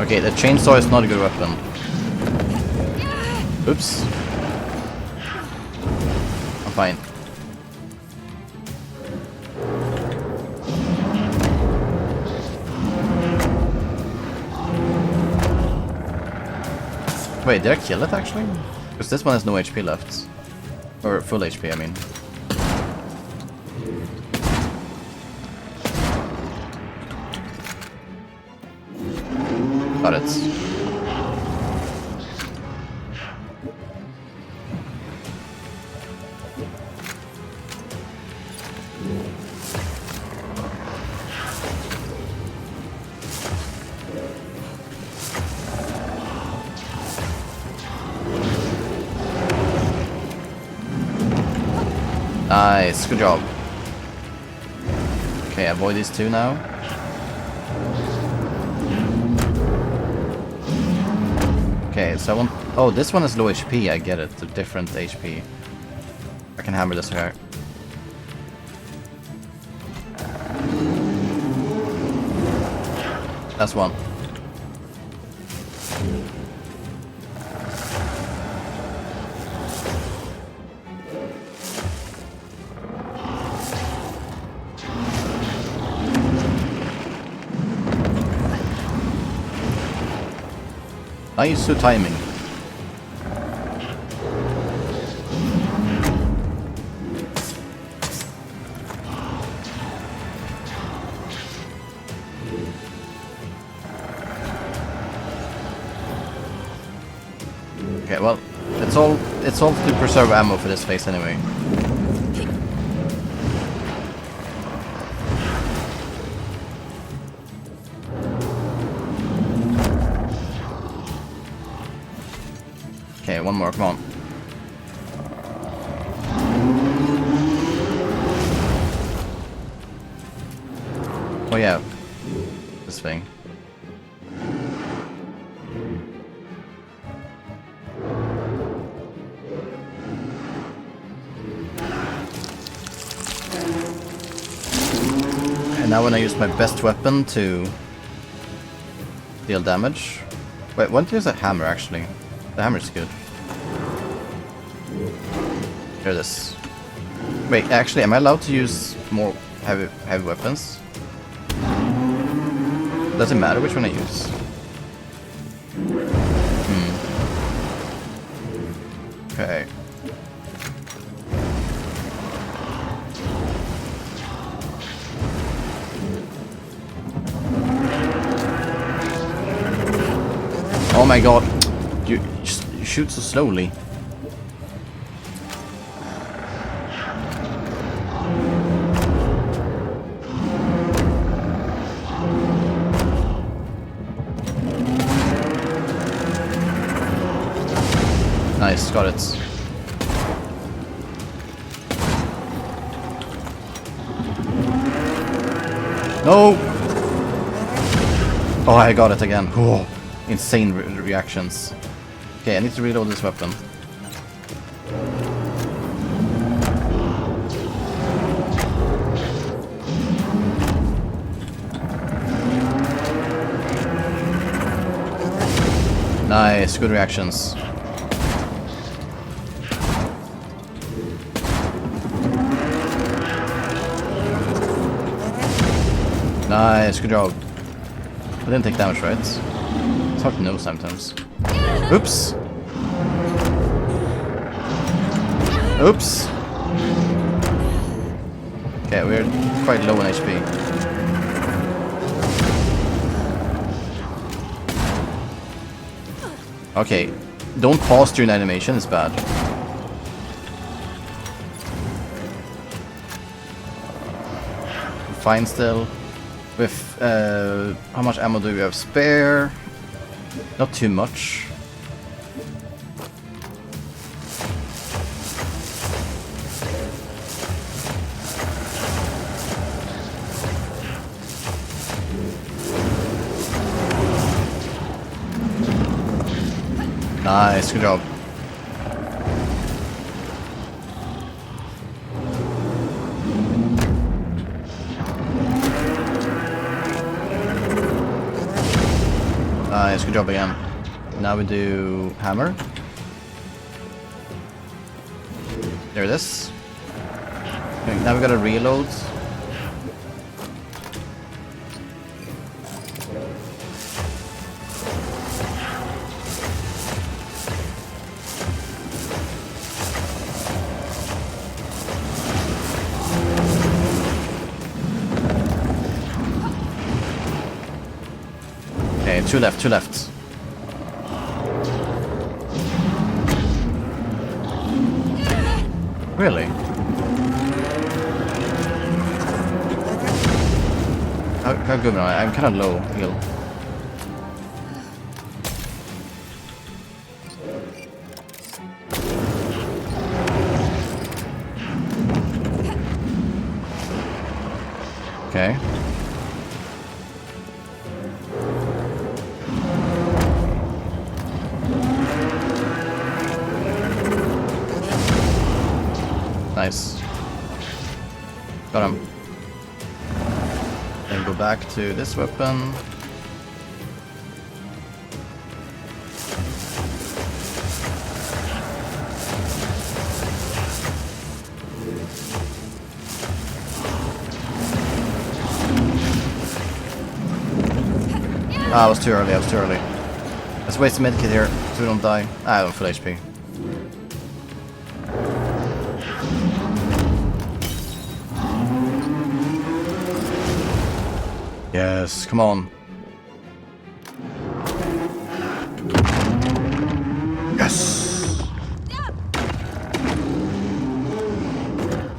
[SPEAKER 1] Okay, the chainsaw is not a good weapon. Oops. I'm fine. Wait, did I kill it actually? Because this one has no HP left. Or full HP, I mean. Got it. Nice, good job. Okay, avoid these two now. Okay, so I want... Oh, this one is low HP, I get it. A different HP. I can hammer this here. That's one. Nice timing. Okay, well, it's all to preserve ammo for this phase anyway. Okay, one more, come on. Oh yeah, this thing. And now when I use my best weapon to deal damage. Wait, why don't you use a hammer actually? The hammer's good. Here it is. Wait, actually, am I allowed to use more heavy weapons? Does it matter which one I use? Okay. Oh my god. You shoot so slowly. Nice, got it. No! Oh, I got it again. Oh, insane reactions. Okay, I need to reload this weapon. Nice, good reactions. Nice, good job. I didn't take damage, right? It's hard to know sometimes. Oops! Oops! Okay, we're quite low on HP. Okay, don't pause during animation, it's bad. Fine still. With how much ammo do we have spare? Not too much. Nice, good job. Nice, good job again. Now we do hammer. There it is. Okay, now we gotta reload. Okay, two left, two left. Really? How good am I? I'm kind of low heal. Okay. Nice. Got him. Then go back to this weapon. Ah, I was too early, I was too early. Let's waste a medkit here so we don't die. Ah, I don't full HP. Yes, come on. Yes!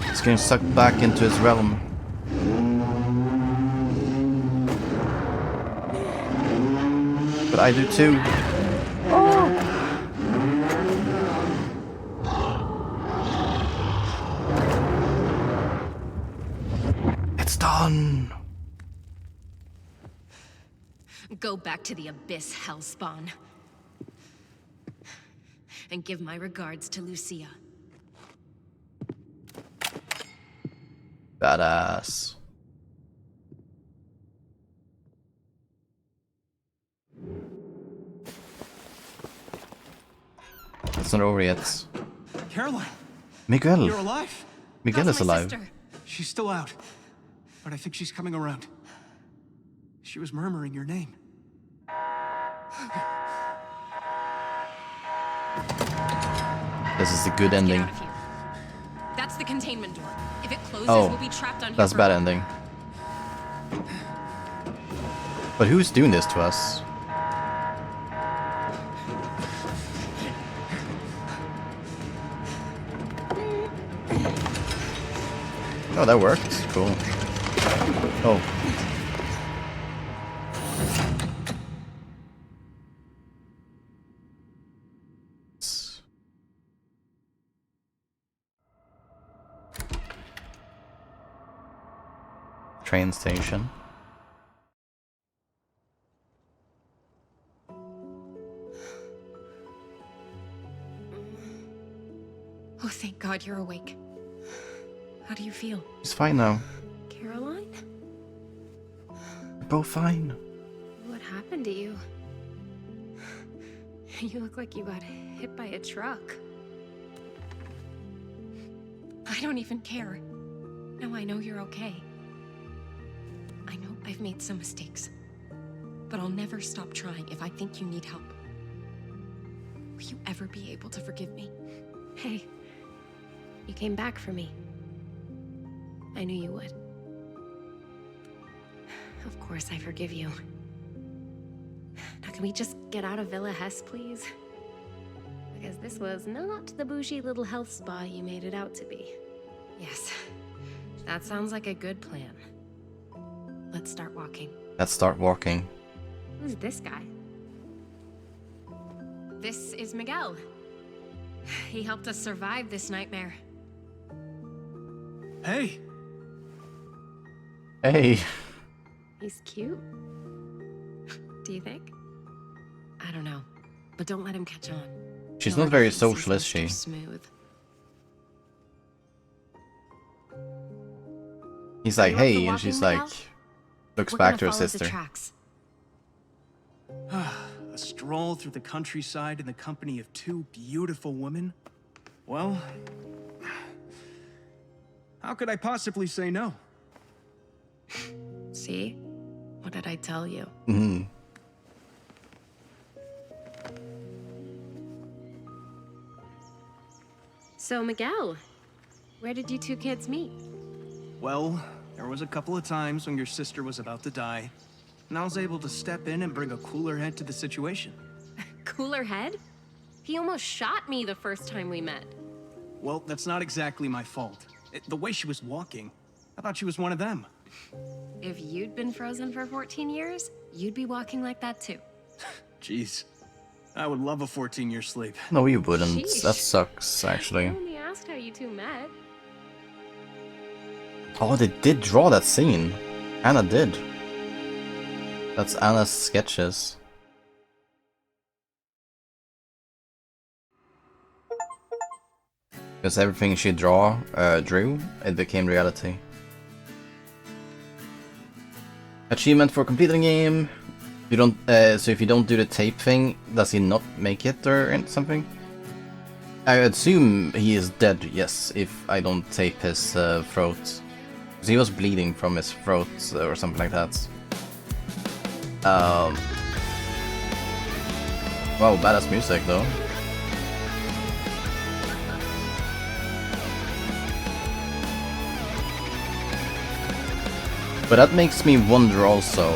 [SPEAKER 1] He's getting sucked back into his realm. But I do too. Oh. It's done!
[SPEAKER 3] Go back to the Abyss, Hellspawn. And give my regards to Lucia.
[SPEAKER 1] Badass. It's not over yet.
[SPEAKER 4] Caroline,
[SPEAKER 1] Miguel.
[SPEAKER 4] you're alive.
[SPEAKER 1] Miguel
[SPEAKER 3] That's
[SPEAKER 1] is
[SPEAKER 3] my
[SPEAKER 1] alive.
[SPEAKER 3] sister.
[SPEAKER 4] She's still out, but I think she's coming around. She was murmuring your name.
[SPEAKER 1] This is a good
[SPEAKER 3] Get
[SPEAKER 1] ending.
[SPEAKER 3] out of here. That's the containment door. If it closes,
[SPEAKER 1] Oh,
[SPEAKER 3] we'll be trapped on here.
[SPEAKER 1] that's a
[SPEAKER 3] for
[SPEAKER 1] bad
[SPEAKER 3] a while.
[SPEAKER 1] ending. But who's doing this to us? Oh, that worked. Cool. Oh. Train station.
[SPEAKER 3] Oh, thank God you're awake. How do you feel?
[SPEAKER 1] He's fine now.
[SPEAKER 3] Caroline?
[SPEAKER 1] We're both fine.
[SPEAKER 3] What happened to you? You look like you got hit by a truck. I don't even care. Now I know you're okay. I know I've made some mistakes, but I'll never stop trying if I think you need help. Will you ever be able to forgive me? Hey, you came back for me. I knew you would. Of course I forgive you. Now can we just get out of Villa Hess, please? Because this was not the bougie little health spa you made it out to be. Yes, that sounds like a good plan. Let's start walking.
[SPEAKER 1] Let's start walking.
[SPEAKER 3] Who's this guy? This is Miguel. He helped us survive this nightmare.
[SPEAKER 4] Hey,
[SPEAKER 1] Hey.
[SPEAKER 3] He's cute. Do you think? I don't know, but don't let him catch on.
[SPEAKER 1] She's
[SPEAKER 3] No
[SPEAKER 1] not very
[SPEAKER 3] one sees
[SPEAKER 1] social, is
[SPEAKER 3] Mr.
[SPEAKER 1] she?
[SPEAKER 3] Smooth.
[SPEAKER 1] He's like,
[SPEAKER 3] Are you up for
[SPEAKER 1] hey, and
[SPEAKER 3] walking,
[SPEAKER 1] she's
[SPEAKER 3] Miguel?
[SPEAKER 1] like, looks
[SPEAKER 3] We're
[SPEAKER 1] back
[SPEAKER 3] gonna
[SPEAKER 1] to her
[SPEAKER 3] follow the
[SPEAKER 1] sister.
[SPEAKER 3] tracks.
[SPEAKER 4] I a stroll through the countryside in the company of two beautiful women, well, how could I possibly say no?
[SPEAKER 3] See? What did I tell you?
[SPEAKER 1] Mm-hmm.
[SPEAKER 3] So, Miguel, where did you two kids meet?
[SPEAKER 4] Well, there was a couple of times when your sister was about to die, and I was able to step in and bring a cooler head to the situation.
[SPEAKER 3] Cooler head? He almost shot me the first time we met.
[SPEAKER 4] Well, that's not exactly my fault. The way she was walking, I thought she was one of them.
[SPEAKER 3] If you'd been frozen for 14 years, you'd be walking like that too.
[SPEAKER 4] Jeez, I would love a 14-year sleep.
[SPEAKER 1] No, you wouldn't.
[SPEAKER 3] Sheesh.
[SPEAKER 1] That sucks, actually.
[SPEAKER 3] I only asked how you two met.
[SPEAKER 1] Oh, they did draw that scene. Anna did. That's Anna's sketches. Because everything she drew, it became reality. Achievement for completing the game. You don't. So if you don't do the tape thing, does he not make it or something? I assume he is dead. Yes, if I don't tape his throat, because he was bleeding from his throat or something like that. Wow, badass music though. But that makes me wonder also,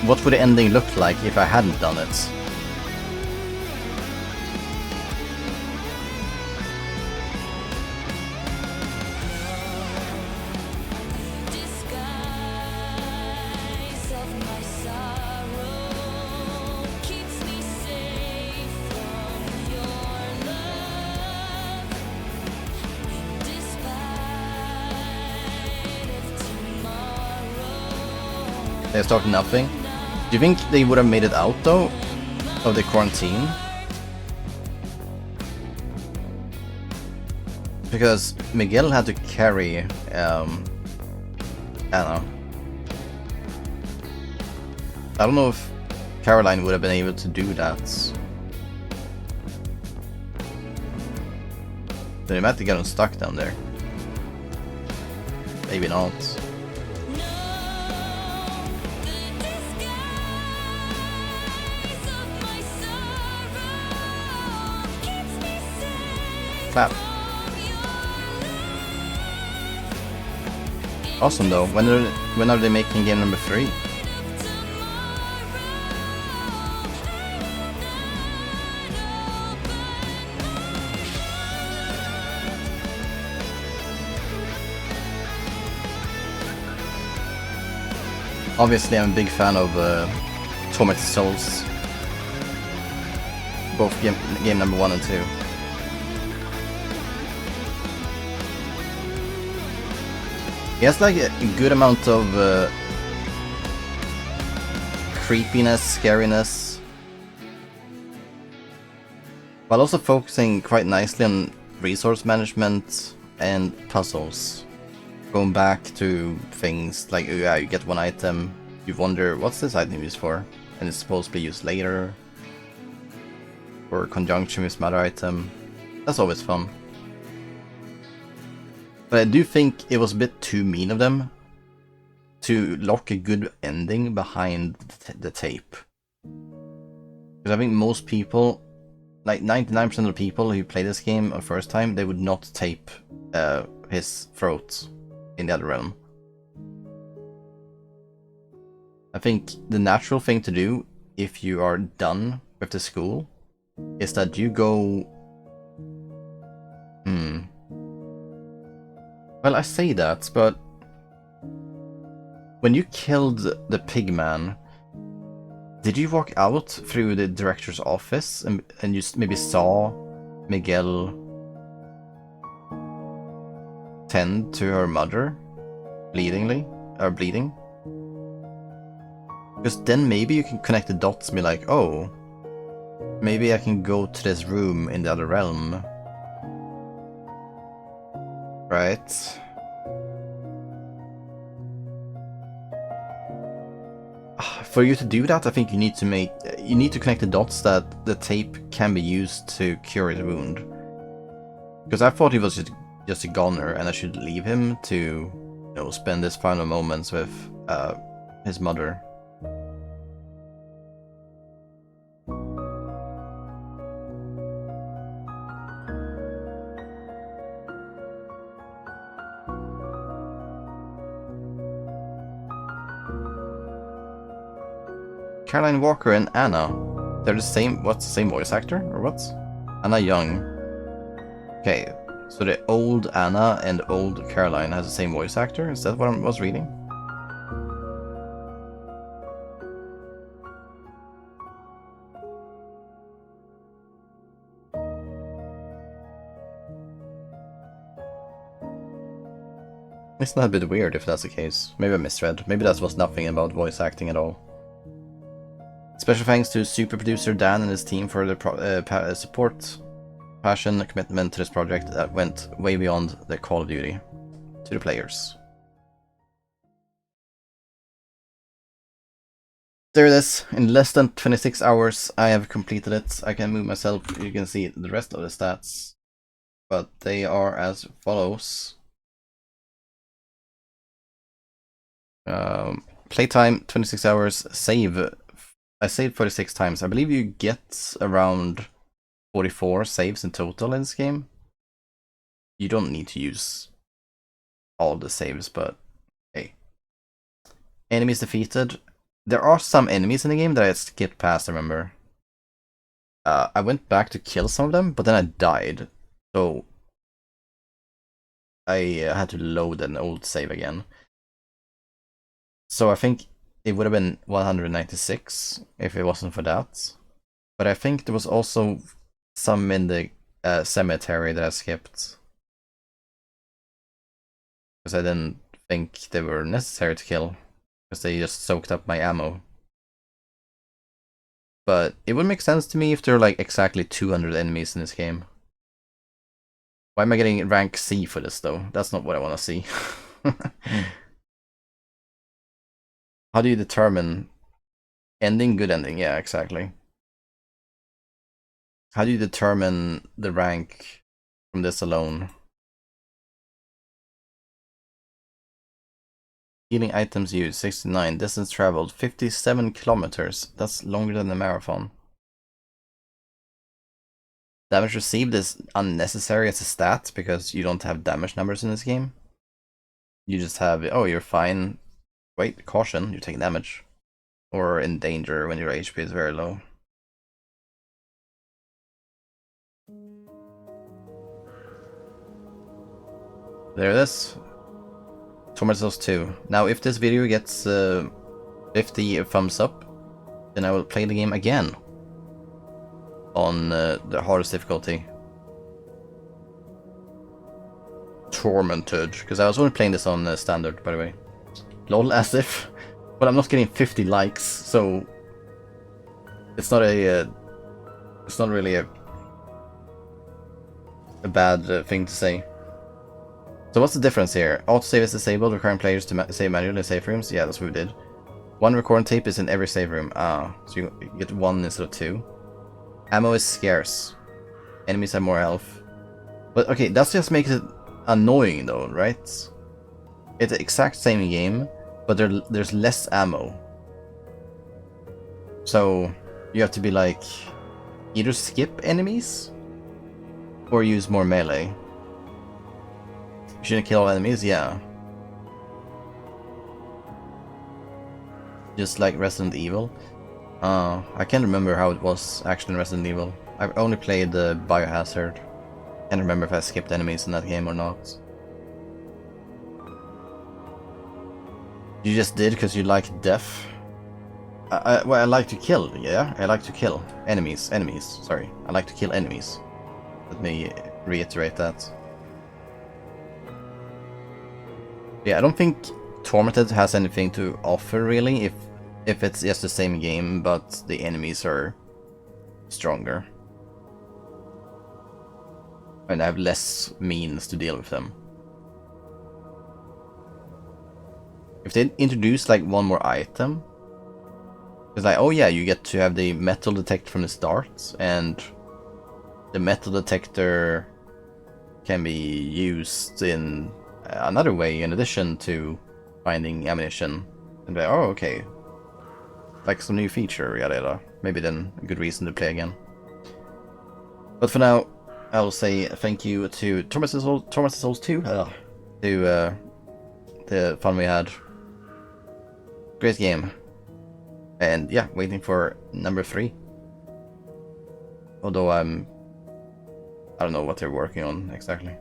[SPEAKER 1] what would the ending look like if I hadn't done it? They start nothing. Do you think they would have made it out though of the quarantine? Because Miguel had to carry Anna. I don't know if Caroline would have been able to do that. So they might have gotten stuck down there. Maybe not. Clap. Awesome though. When are they making game number 3? Obviously, I'm a big fan of Tormented Souls. Both game number 1 and 2. He has like a good amount of creepiness, scariness, while also focusing quite nicely on resource management and puzzles. Going back to things like, oh yeah, you get one item, you wonder what's this item used for, and it's supposed to be used later, or conjunction with some other item. That's always fun. But I do think it was a bit too mean of them to lock a good ending behind the tape. Because I think most people, like 99% of the people who play this game for the first time, they would not tape his throat in the other realm. I think the natural thing to do if you are done with the school is that you go... Well, I say that, but when you killed the pigman, did you walk out through the director's office and you maybe saw Miguel tend to her mother bleeding? Because then maybe you can connect the dots and be like, oh, maybe I can go to this room in the other realm. Right. I for you to do that, I think you need to connect the dots that the tape can be used to cure his wound. Because I thought he was just a goner, and I should leave him to, you know, spend his final moments with his mother. Caroline Walker and Anna. They're the same. What's the same voice actor? Or what? Anna Young. Okay, so the old Anna and old Caroline has the same voice actor? Is that what I was reading? Isn't that a bit weird if that's the case? Maybe I misread. Maybe that was nothing about voice acting at all. Special thanks to super producer Dan and his team for the support, passion, and commitment to this project that went way beyond the Call of Duty. To the players. There it is. In less than 26 hours I have completed it. I can move myself, you can see the rest of the stats. But they are as follows. Playtime 26 hours, save. I saved 46 times. I believe you get around 44 saves in total in this game. You don't need to use all the saves, but hey. Enemies defeated. There are some enemies in the game that I skipped past, I remember. I went back to kill some of them, but then I died. So I had to load an old save again. So I think it would have been 196 if it wasn't for that. But I think there was also some in the cemetery that I skipped. Because I didn't think they were necessary to kill. Because they just soaked up my ammo. But it would make sense to me if there are like exactly 200 enemies in this game. Why am I getting rank C for this though? That's not what I want to see. How do you determine ending? Good ending, yeah, exactly. How do you determine the rank from this alone? Healing items used, 69. Distance traveled, 57 kilometers. That's longer than a marathon. Damage received is unnecessary as a stat because you don't have damage numbers in this game. You just have, oh, you're fine. Wait, caution, you take damage. Or in danger when your HP is very low. There it is. Tormented Souls 2. Now, if this video gets 50 thumbs up, then I will play the game again. On the hardest difficulty. Tormented. Because I was only playing this on standard, by the way. Lol, as if. But I'm not getting 50 likes, so it's not a it's not really a bad thing to say. So what's the difference here? Autosave is disabled, requiring players to save manually in safe rooms. Yeah, that's what we did. One recording tape is in every save room. Ah, so you get one instead of two. Ammo is scarce. Enemies have more health. But okay, that just makes it annoying though, right? It's the exact same game, but there's less ammo. So you have to be like, either skip enemies or use more melee. You shouldn't kill all enemies, yeah. Just like Resident Evil. I can't remember how it was actually in Resident Evil. I've only played the Biohazard. Can't remember if I skipped enemies in that game or not. You just did because you like death? Well, I like to kill, yeah? I like to kill enemies, sorry. I like to kill enemies. Let me reiterate that. Yeah, I don't think Tormented has anything to offer really, if it's just the same game, but the enemies are stronger. And I have less means to deal with them. If they introduce like one more item, It's like, oh yeah, you get to have the metal detector from the start, and the metal detector can be used in another way in addition to finding ammunition. And like, oh, okay. Like some new feature, yada yada. Maybe then a good reason to play again. But for now, I'll say thank you to Tormented Souls 2, to the fun we had. Great game. And yeah, waiting for number 3. Although I don't know what they're working on exactly.